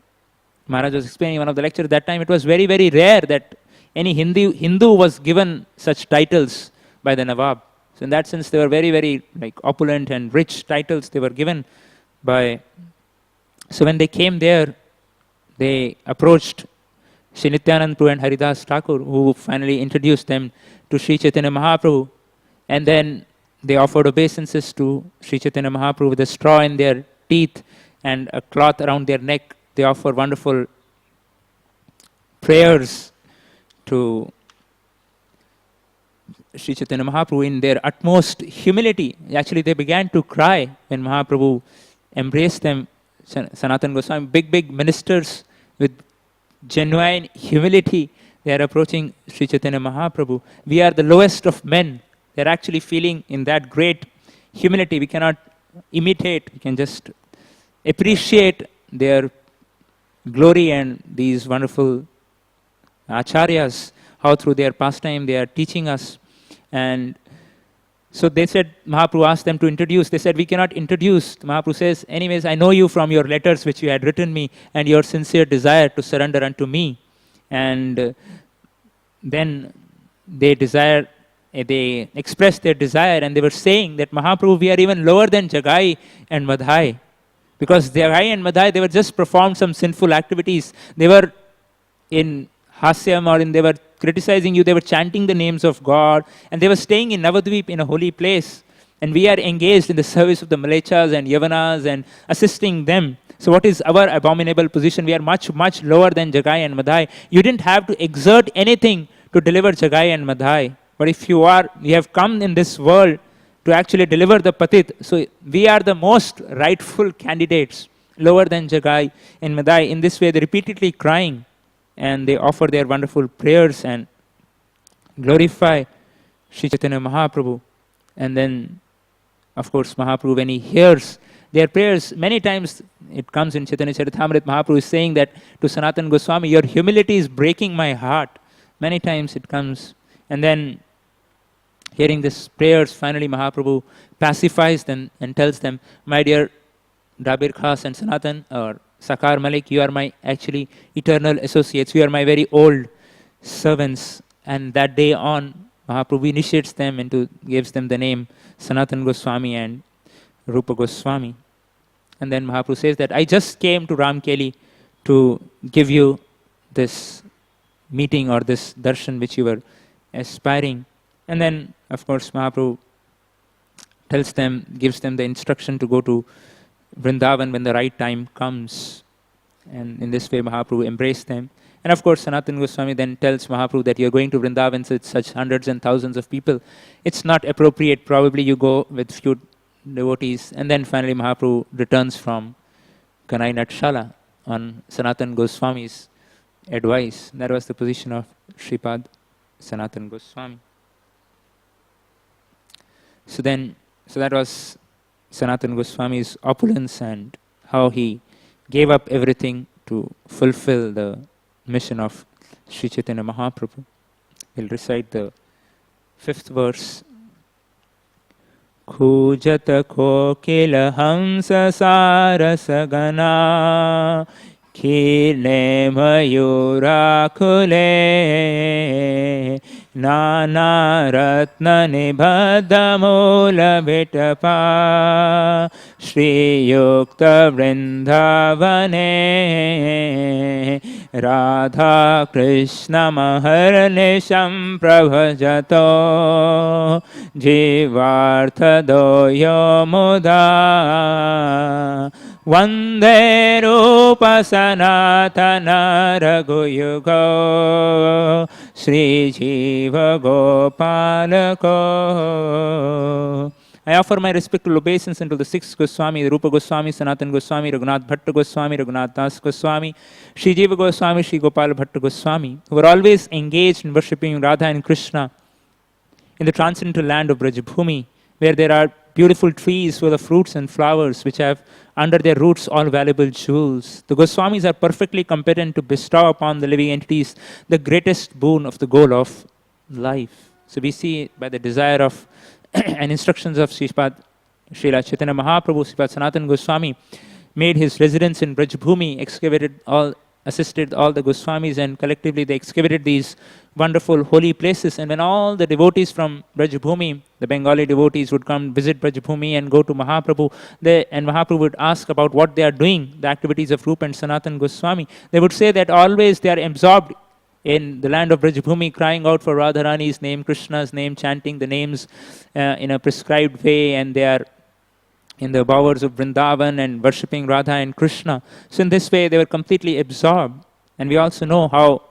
Maharaj was explaining in one of the lectures, that time it was very, very rare that any Hindu was given such titles by the Nawab. So in that sense, they were very, very opulent and rich titles they were given by. So when they came there, they approached Sri Nityanand Prabhu and Haridas Thakur, who finally introduced them to Sri Chaitanya Mahaprabhu. And then they offered obeisances to Sri Chaitanya Mahaprabhu with a straw in their teeth and a cloth around their neck. They offered wonderful prayers to Sri Chaitanya Mahaprabhu in their utmost humility. Actually, they began to cry when Mahaprabhu embraced them. Sanatana Goswami, big ministers with genuine humility, they are approaching Sri Chaitanya Mahaprabhu. We are the lowest of men. They are actually feeling in that great humility. We cannot imitate, we can just appreciate their glory and these wonderful acharyas, how through their pastime they are teaching us. And so they said, Mahaprabhu asked them to introduce. They said, we cannot introduce. Mahaprabhu says, anyways, I know you from your letters which you had written me and your sincere desire to surrender unto me. And then they expressed their desire, and they were saying that, Mahaprabhu, we are even lower than Jagai and Madhai. Because Jagai and Madhai, they were just performed some sinful activities. They were in Hasyam, or they were criticizing you, they were chanting the names of God, and they were staying in Navadvip in a holy place. And we are engaged in the service of the Malechas and Yavanas and assisting them. So what is our abominable position? We are much, much lower than Jagai and Madhai. You didn't have to exert anything to deliver Jagai and Madhai. But if you have come in this world to actually deliver the Patit, so we are the most rightful candidates, lower than Jagai and Madhai. In this way, they repeatedly crying, and they offer their wonderful prayers and glorify Sri Chaitanya Mahaprabhu. And then, of course, Mahaprabhu, when he hears their prayers, many times it comes in Chaitanya Charitamrita, Mahaprabhu is saying that to Sanatana Goswami, your humility is breaking my heart. Many times it comes. And then hearing these prayers, finally Mahaprabhu pacifies them and tells them, my dear Dabir Khas and Sanatan or Sakar Malik, you are my actually eternal associates. You are my very old servants. And that day on, Mahaprabhu initiates them into, gives them the name Sanatan Goswami and Rupa Goswami. And then Mahaprabhu says that I just came to Ramkeli to give you this meeting or this darshan which you were aspiring. And then, of course, Mahaprabhu tells them, gives them the instruction to go to Vrindavan when the right time comes. And in this way, Mahaprabhu embraced them. And of course, Sanatana Goswami then tells Mahaprabhu that you're going to Vrindavan with such hundreds and thousands of people. It's not appropriate. Probably you go with few devotees. And then finally, Mahaprabhu returns from Kanai Natshala on Sanatana Goswami's advice. That was the position of Sripad Sanatana Goswami. So that was Sanatana Goswami's opulence and how he gave up everything to fulfill the mission of Sri Chaitanya Mahaprabhu. We'll recite the 5th verse. Khujata kokila hamsa sarasagana khile mayura kule nana ratna nibhadha mula vitapa Shri Yukta Vrindavane Radha Krishna Maharnisham Prabhajato Jivartha Doyo Muda Vande Rupa Sanatana Raghuyugo Sri Jiva Gopalako. I offer my respectful obeisance unto the 6th Goswami, the Rupa Goswami, Sanatana Goswami, Raghunath Bhatta Goswami, Raghunath Das Goswami, Sri Jiva Goswami, Sri Gopal Bhatta Goswami, who were always engaged in worshipping Radha and Krishna in the transcendental land of Brajabhumi, where there are beautiful trees full of fruits and flowers which have under their roots all valuable jewels. The Goswamis are perfectly competent to bestow upon the living entities the greatest boon of the goal of life. So we see by the desire of and instructions of Srila Chaitanya Mahaprabhu, Sripad Sanatana Goswami made his residence in Brajbhumi, assisted all the Goswamis, and collectively they excavated these wonderful holy places. And when all the devotees from Brajbhumi, the Bengali devotees, would come visit Brajbhumi and go to Mahaprabhu, and Mahaprabhu would ask about what they are doing, the activities of Rupa and Sanatana Goswami, they would say that always they are absorbed in the land of Brajbhumi, crying out for Radharani's name, Krishna's name, chanting the names in a prescribed way, and they are in the bowers of Vrindavan and worshipping Radha and Krishna. So in this way, they were completely absorbed. And we also know how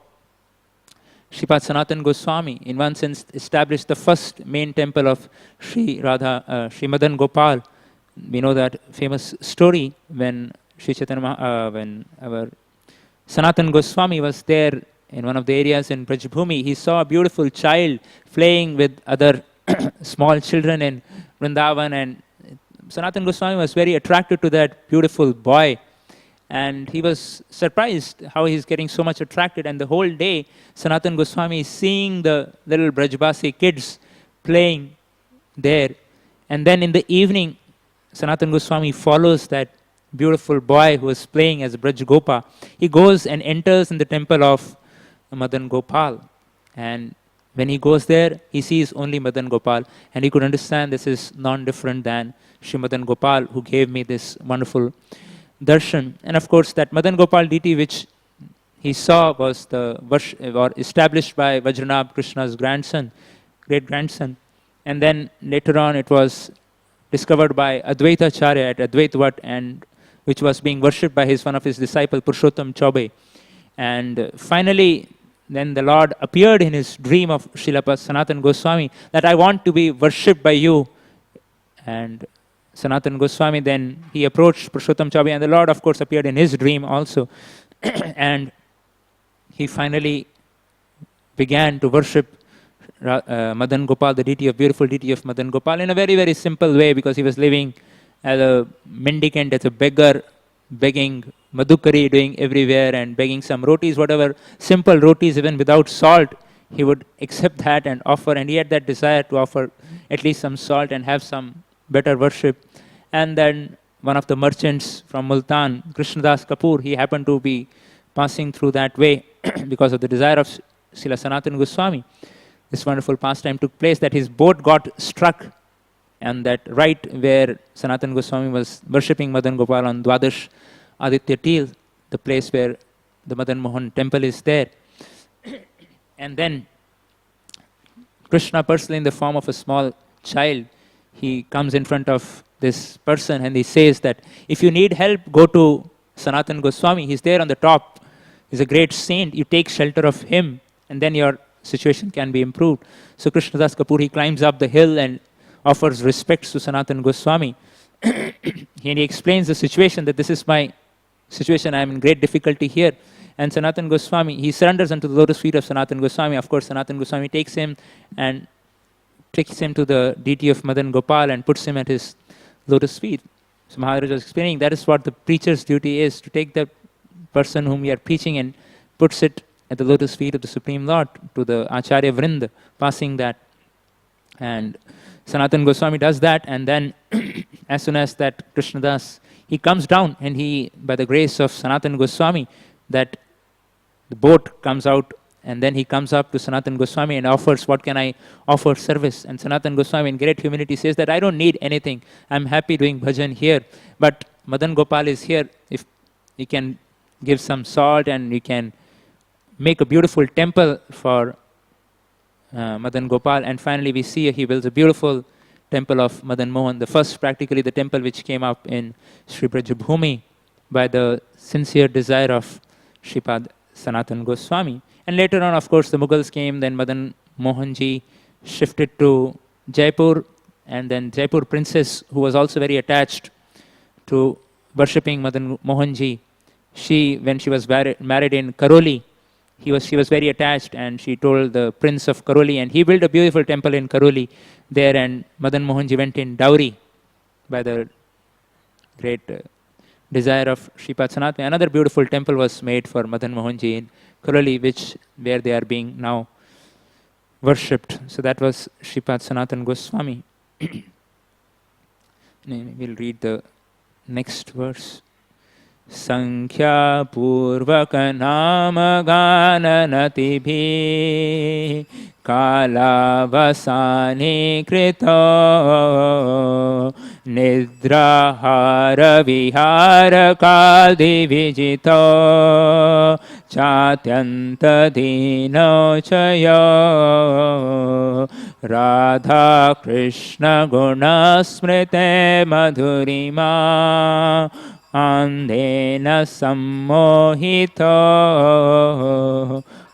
Sripad Sanatana Goswami, in one sense, established the first main temple of Sri Madan Gopal. We know that famous story when when our Sanatana Goswami was there in one of the areas in Brajbhumi. He saw a beautiful child playing with other small children in Vrindavan, and Sanatana Goswami was very attracted to that beautiful boy, and he was surprised how he's getting so much attracted. And the whole day Sanatana Goswami is seeing the little Brajbasi kids playing there, and then in the evening Sanatana Goswami follows that beautiful boy who was playing as Braj Gopa. He goes and enters in the temple of Madan Gopal, and when he goes there, he sees only Madan Gopal, and he could understand this is non-different than Sri Madan Gopal, who gave me this wonderful darshan. And of course, that Madan Gopal deity which he saw was established by Vajranabh, Krishna's grandson, great-grandson. And then later on, it was discovered by Advaita Acharya at Advait Vat, and which was being worshipped by one of his disciples, Purushottam Chaube. And finally, then the Lord appeared in his dream of Srila Sanatana Goswami that I want to be worshipped by you. And Sanatana Goswami then, he approached Purushottam Chaube, and the Lord of course appeared in his dream also. And he finally began to worship Madan Gopal, the beautiful deity of Madan Gopal, in a very, very simple way, because he was living as a mendicant, as a beggar, begging madhukari, doing everywhere and begging some rotis, whatever, simple rotis even without salt, he would accept that and offer, and he had that desire to offer at least some salt and have some better worship. And then one of the merchants from Multan, Krishnadas Kapoor, he happened to be passing through that way because of the desire of Srila Sanatana Goswami. This wonderful pastime took place that his boat got struck, and that right where Sanatana Goswami was worshipping Madan Gopal on Dwadash Aditya Til, the place where the Madan Mohan temple is there. And then Krishna personally, in the form of a small child, he comes in front of this person and he says that if you need help, go to Sanatana Goswami. He's there on the top. He's a great saint. You take shelter of him and then your situation can be improved. So Krishnadas Kapoor, he climbs up the hill and offers respects to Sanatana Goswami. And he explains the situation, that this is my situation, I am in great difficulty here. And Sanatana Goswami, he surrenders unto the lotus feet of Sanatana Goswami. Of course, Sanatana Goswami takes him and takes him to the deity of Madan Gopal and puts him at his lotus feet. So Maharaj was explaining that is what the preacher's duty is, to take the person whom we are preaching and puts it at the lotus feet of the Supreme Lord, to the Acharya Vrinda, passing that. And Sanatana Goswami does that, and then as soon as that Krishnadas, he comes down and he, by the grace of Sanatana Goswami, that the boat comes out, and then he comes up to Sanatana Goswami and offers, what can I offer service? And Sanatana Goswami in great humility says that I don't need anything. I'm happy doing bhajan here. But Madan Gopal is here. If you can give some salt and you can make a beautiful temple for Madan Gopal. And finally we see he builds a beautiful temple of Madan Mohan. The first, practically the temple which came up in Sri Brajabhumi by the sincere desire of Shripad Sanatana Goswami. And later on, of course, the Mughals came, then Madan Mohanji shifted to Jaipur, and then Jaipur princess, who was also very attached to worshipping Madan Mohanji, she, when she was married in Karoli, she was very attached, and she told the prince of Karoli, and he built a beautiful temple in Karoli there, and Madan Mohanji went in dowry by the great desire of Shripad Sanatana. Another beautiful temple was made for Madan Mohanji in Karoli, where they are being now worshipped. So that was Shripad Sanatana Goswami. We'll read the next verse. Sankhya purvaka nama gananati bhi kala vasani krito nidrahara vihara kaldi vijito chatyanta dino chayo Radha Krishna guna smrite madhurima Andena sammohito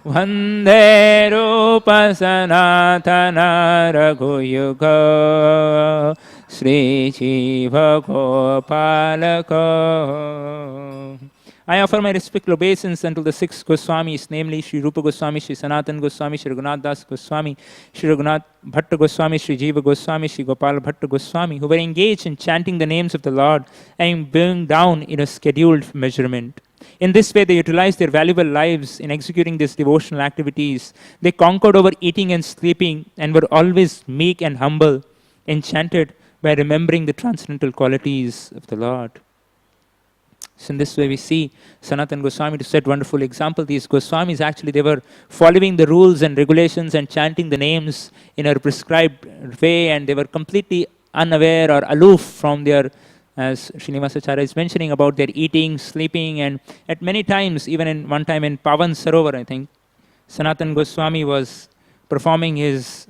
Vande rupa sanatana raghuyuga Sri Jiva Gopalaka. I offer my respectful obeisance unto the six Goswamis, namely Sri Rupa Goswami, Sri Sanatana Goswami, Sri Raghunath Das Goswami, Sri Raghunath Bhatta Goswami, Sri Jiva Goswami, Sri Gopal Bhatta Goswami, who were engaged in chanting the names of the Lord and being down in a scheduled measurement. In this way, they utilized their valuable lives in executing these devotional activities. They conquered over eating and sleeping and were always meek and humble, enchanted by remembering the transcendental qualities of the Lord. So in this way we see Sanatana Goswami to set wonderful example. These Goswamis actually, they were following the rules and regulations and chanting the names in a prescribed way, and they were completely unaware or aloof from their, as Srinivasacharya is mentioning, about their eating, sleeping, and at many times, even in one time in Pavan Sarovar, I think, Sanatana Goswami was performing his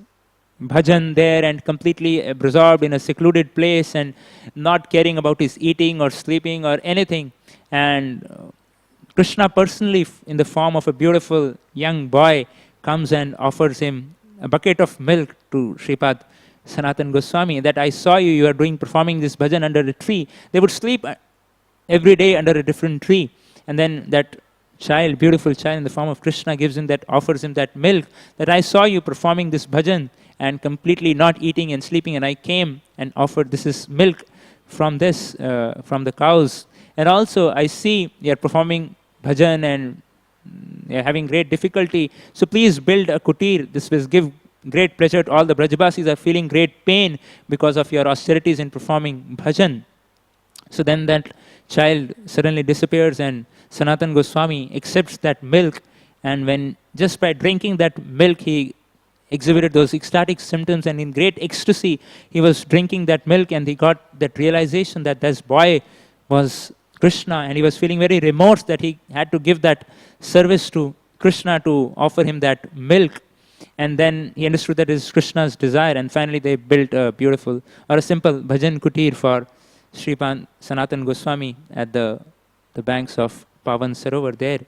bhajan there and completely absorbed in a secluded place and not caring about his eating or sleeping or anything. And Krishna personally, in the form of a beautiful young boy, comes and offers him a bucket of milk to Shripad Sanatana Goswami, that I saw you are performing this bhajan under a tree. They would sleep every day under a different tree. And then that child, beautiful child in the form of Krishna, gives him that, offers him that milk, that I saw you performing this bhajan and completely not eating and sleeping, and I came and offered, this is milk from this, from the cows. And also I see you are performing bhajan and you are having great difficulty. So please build a kutir. This will give great pleasure to all the Brajbasis are feeling great pain because of your austerities in performing bhajan. So then that child suddenly disappears and Sanatan Goswami accepts that milk, and when just by drinking that milk he exhibited those ecstatic symptoms, and in great ecstasy he was drinking that milk, and he got that realization that this boy was Krishna, and he was feeling very remorse that he had to give that service to Krishna to offer him that milk. And then he understood that it is Krishna's desire, and finally they built a beautiful or a simple bhajan kutir for Sripad Sanatan Goswami at the banks of Pavan Sarovar there.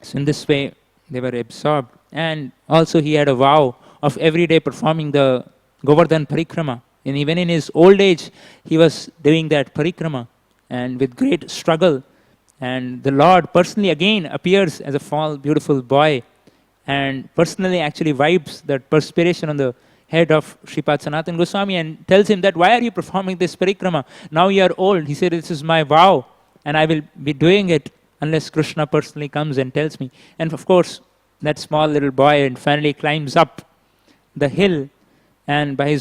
So in this way they were absorbed. And also he had a vow of every day performing the Govardhan Parikrama. And even in his old age he was doing that Parikrama, and with great struggle. And the Lord personally again appears as a small beautiful boy, and personally actually wipes that perspiration on the head of Sripad Sanatan Goswami and tells him that, why are you performing this parikrama? Now you are old. He said, this is my vow and I will be doing it unless Krishna personally comes and tells me. And of course, that small little boy and finally climbs up the hill, and by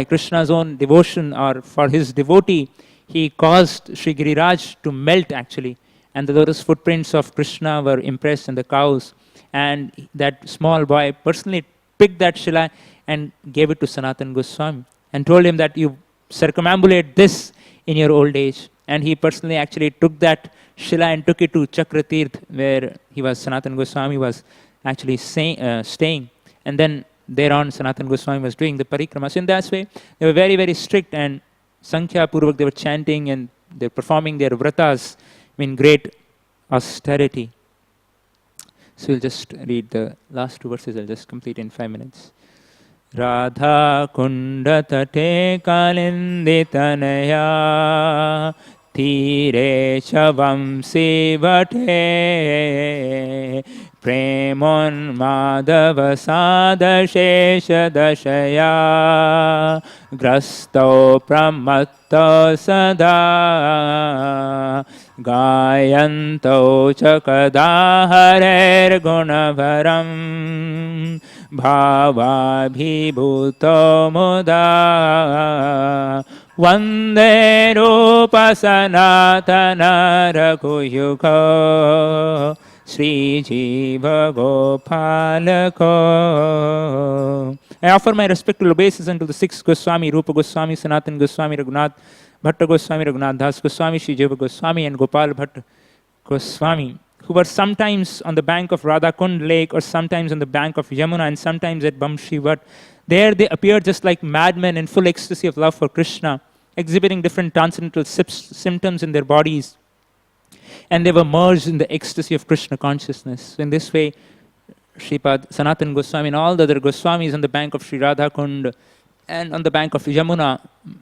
Krishna's own devotion or for his devotee, he caused Sri Giriraj to melt actually. And the lotus footprints of Krishna were impressed in the cows. And that small boy personally picked that Shila and gave it to Sanatan Goswami and told him that you circumambulate this in your old age. And he personally actually took that Shila and took it to Chakratirth, where Sanatan Goswami was actually staying. And then thereon Sanatan Goswami was doing the parikrama. So in that way, they were very, very strict, and Sankhya Purvak they were chanting and they were performing their vratas in great austerity. So we'll just read the last two verses. I'll just complete in 5 minutes. Radha kunda tate kalinditanaya tire chavam sivate premon madhava sadashesha dashaya grasto pramatto sada gayanto chakada harer gunavaram bhavabhibhuto muda vande rupa sanatana raghuyuga Sri Jiva Gopalako. I offer my respectful obeisance unto the 6 Goswami, Rupa Goswami, Sanatan Goswami, Raghunath Bhatta Goswami, Raghunath Das Goswami, Sri Jiva Goswami and Gopal Bhatta Goswami, who were sometimes on the bank of Radhakund lake or sometimes on the bank of Yamuna and sometimes at Bamshivat. There they appeared just like madmen in full ecstasy of love for Krishna, exhibiting different transcendental symptoms in their bodies. And they were merged in the ecstasy of Krishna consciousness. So in this way, Sripad Sanatan Goswami and all the other Goswamis on the bank of Sri Radhakund and on the bank of Yamuna,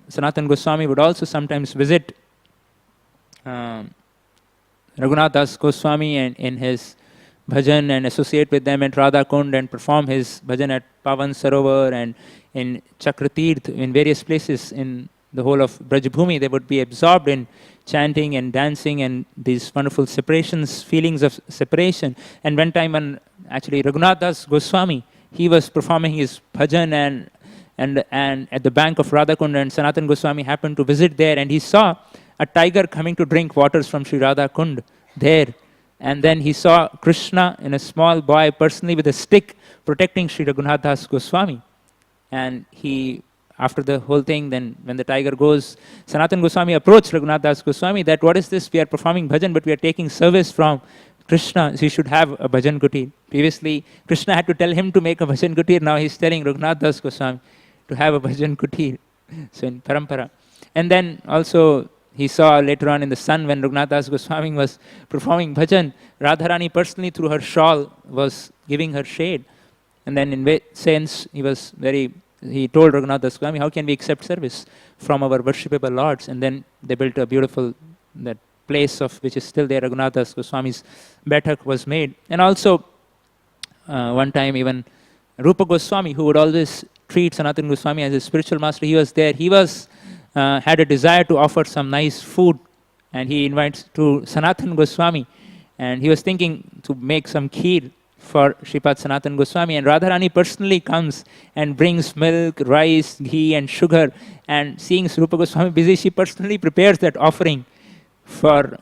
Sanatan Goswami would also sometimes visit Raghunath Das Goswami and in his bhajan and associate with them at Radhakund and perform his bhajan at Pavan Sarovar and in Chakratirth, in various places in the whole of Brajbhumi. They would be absorbed in chanting and dancing and these wonderful separations, feelings of separation. And one time when actually Raghunath Das Goswami, he was performing his bhajan and at the bank of Radhakund, and Sanatan Goswami happened to visit there, and he saw a tiger coming to drink waters from Sri Radhakund there. And then he saw Krishna in a small boy personally with a stick protecting Sri Raghunath Das Goswami. And he, after the whole thing, then when the tiger goes, Sanatan Goswami approached Raghunath Das Goswami that, what is this? We are performing bhajan, but we are taking service from Krishna. So you should have a bhajan kutir. Previously, Krishna had to tell him to make a bhajan kutir. Now he's telling Raghunath Das Goswami to have a bhajan kutir. So in parampara. And then also he saw later on in the sun when Raghunath Das Goswami was performing bhajan, Radharani personally through her shawl was giving her shade. And then in sense he told Raghunath Das Goswami, how can we accept service from our worshipable lords? And then they built a beautiful that place of which is still there. Raghunath Das Goswami's Baithak was made. And also one time even Rupa Goswami, who would always treat Sanatana Goswami as a spiritual master, he was there. He was had a desire to offer some nice food, and he invites to Sanatana Goswami, and he was thinking to make some kheer for Sripad Sanatana Goswami, and Radharani personally comes and brings milk, rice, ghee and sugar, and seeing Rupa Goswami busy, she personally prepares that offering for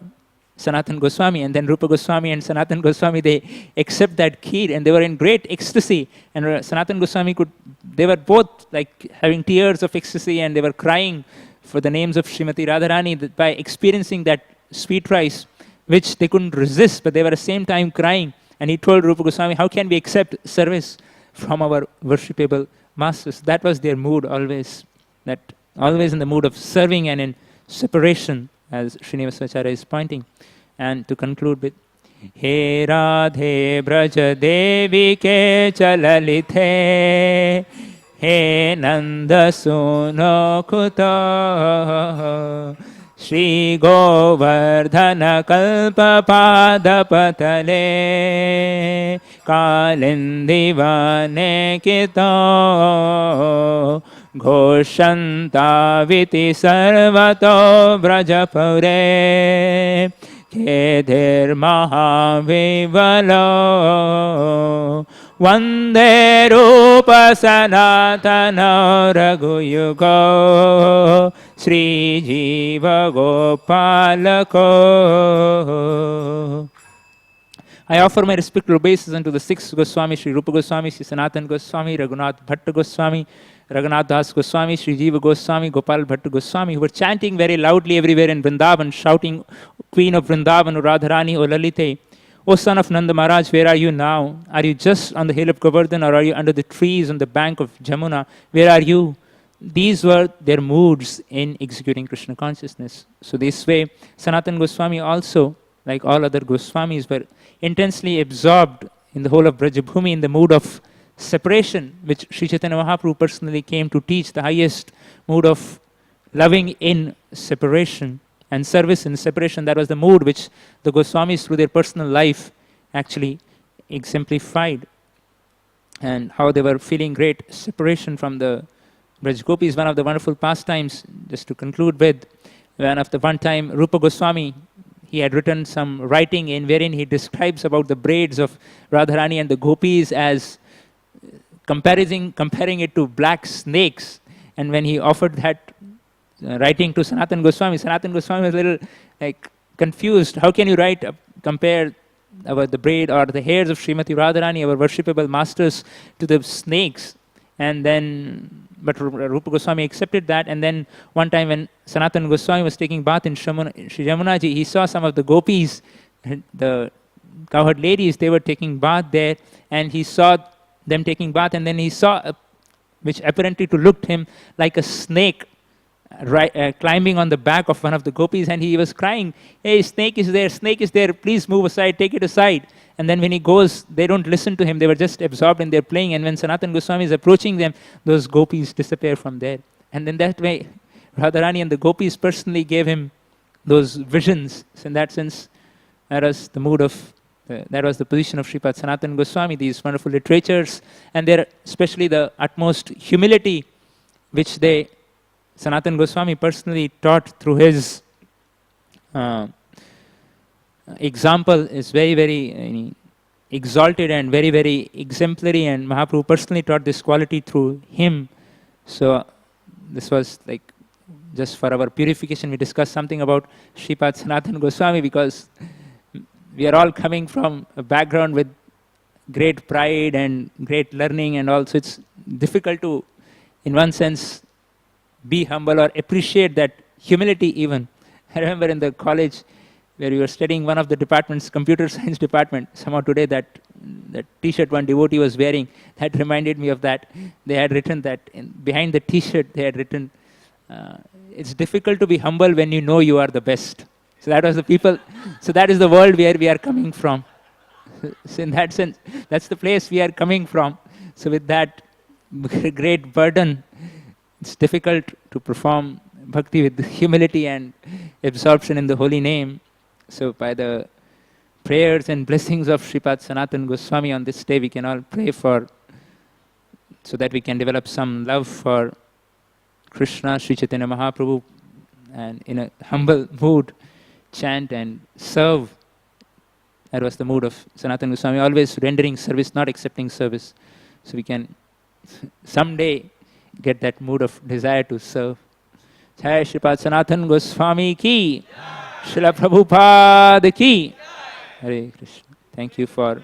Sanatana Goswami, and then Rupa Goswami and Sanatana Goswami, they accept that kheer, and they were in great ecstasy, and Sanatana Goswami they were both like having tears of ecstasy, and they were crying for the names of Srimati Radharani by experiencing that sweet rice, which they couldn't resist, but they were at the same time crying. And he told Rupa Goswami, how can we accept service from our worshipable masters? That was their mood always, that always in the mood of serving and in separation, as Srinivasacharya is pointing. And to conclude with, He Radhe Braja Devi Ke Chalalite, He Nanda Suno Kuta, Shri Govardhana Kalpa Pada Patale, Kalindivane Kito, Ghoshanta Viti Sarvato Brajapure, Kedir Mahavivalo, Vande Rupa Sanatana Raghuyugo, Sri Jiva Gopalako. I offer my respectful obeisance unto the six Goswami, Sri Rupa Goswami, Sri Sanatana Goswami, Raghunath Bhatta Goswami, Raghunath Das Goswami, Sri Jiva Goswami, Gopal Bhatta Goswami, who were chanting very loudly everywhere in Vrindavan, shouting, Queen of Vrindavan, O Radharani, O Lalite, O son of Nanda Maharaj, where are you now? Are you just on the hill of Govardhan, or are you under the trees on the bank of Jamuna? Where are you? These were their moods in executing Krishna consciousness. So this way, Sanatana Goswami also, like all other Goswamis, were intensely absorbed in the whole of Brajabhumi in the mood of separation, which Sri Chaitanya Mahaprabhu personally came to teach, the highest mood of loving in separation and service in separation. That was the mood which the Goswamis through their personal life actually exemplified, and how they were feeling great separation from the Braj Gopis. One of the wonderful pastimes, just to conclude with, one time Rupa Goswami, he had written some writing in wherein he describes about the braids of Radharani and the Gopis as comparing it to black snakes. And when he offered that writing to Sanatana Goswami was a little like confused. How can you compare the braid or the hairs of Srimati Radharani, our worshipable masters, to the snakes? And then, but Rupa Goswami accepted that. And then one time when Sanatana Goswami was taking bath in Shri Yamunaji, he saw some of the gopis, the cowherd ladies, they were taking bath there, and he saw them taking bath, and then he saw, which apparently to looked him like a snake, climbing on the back of one of the gopis, and he was crying, hey, snake is there, please move aside, take it aside. And then when he goes, they don't listen to him, they were just absorbed in their playing, and when Sanatana Goswami is approaching them, those gopis disappear from there. And then that way, Radharani and the gopis personally gave him those visions. So in that sense, that was the mood of, that was the position of Sripad Sanatana Goswami, these wonderful literatures, and their, especially the utmost humility, which Sanatana Goswami personally taught through his example, is very, very exalted and very, very exemplary, and Mahaprabhu personally taught this quality through him. So this was like, just for our purification, we discussed something about Sripad Sanatana Goswami, because we are all coming from a background with great pride and great learning, and also it's difficult to, in one sense, be humble or appreciate that humility even. I remember in the college where we were studying one of the departments, computer science department, somehow today that t-shirt one devotee was wearing, that reminded me of that. They had written that, behind the t-shirt they had written, it's difficult to be humble when you know you are the best. So that was the people, so that is the world where we are coming from. So in that sense, that's the place we are coming from. So with that great burden, it's difficult to perform bhakti with humility and absorption in the holy name. So by the prayers and blessings of Sripad Sanatana Goswami on this day, we can all pray for so that we can develop some love for Krishna, Sri Chaitanya Mahaprabhu, and in a humble mood, chant and serve. That was the mood of Sanatana Goswami, always rendering service, not accepting service. So we can someday get that mood of desire to serve. Jai Shripad Sanatana Goswami ki, Srila Prabhupada ki. Hare Krishna. Thank you for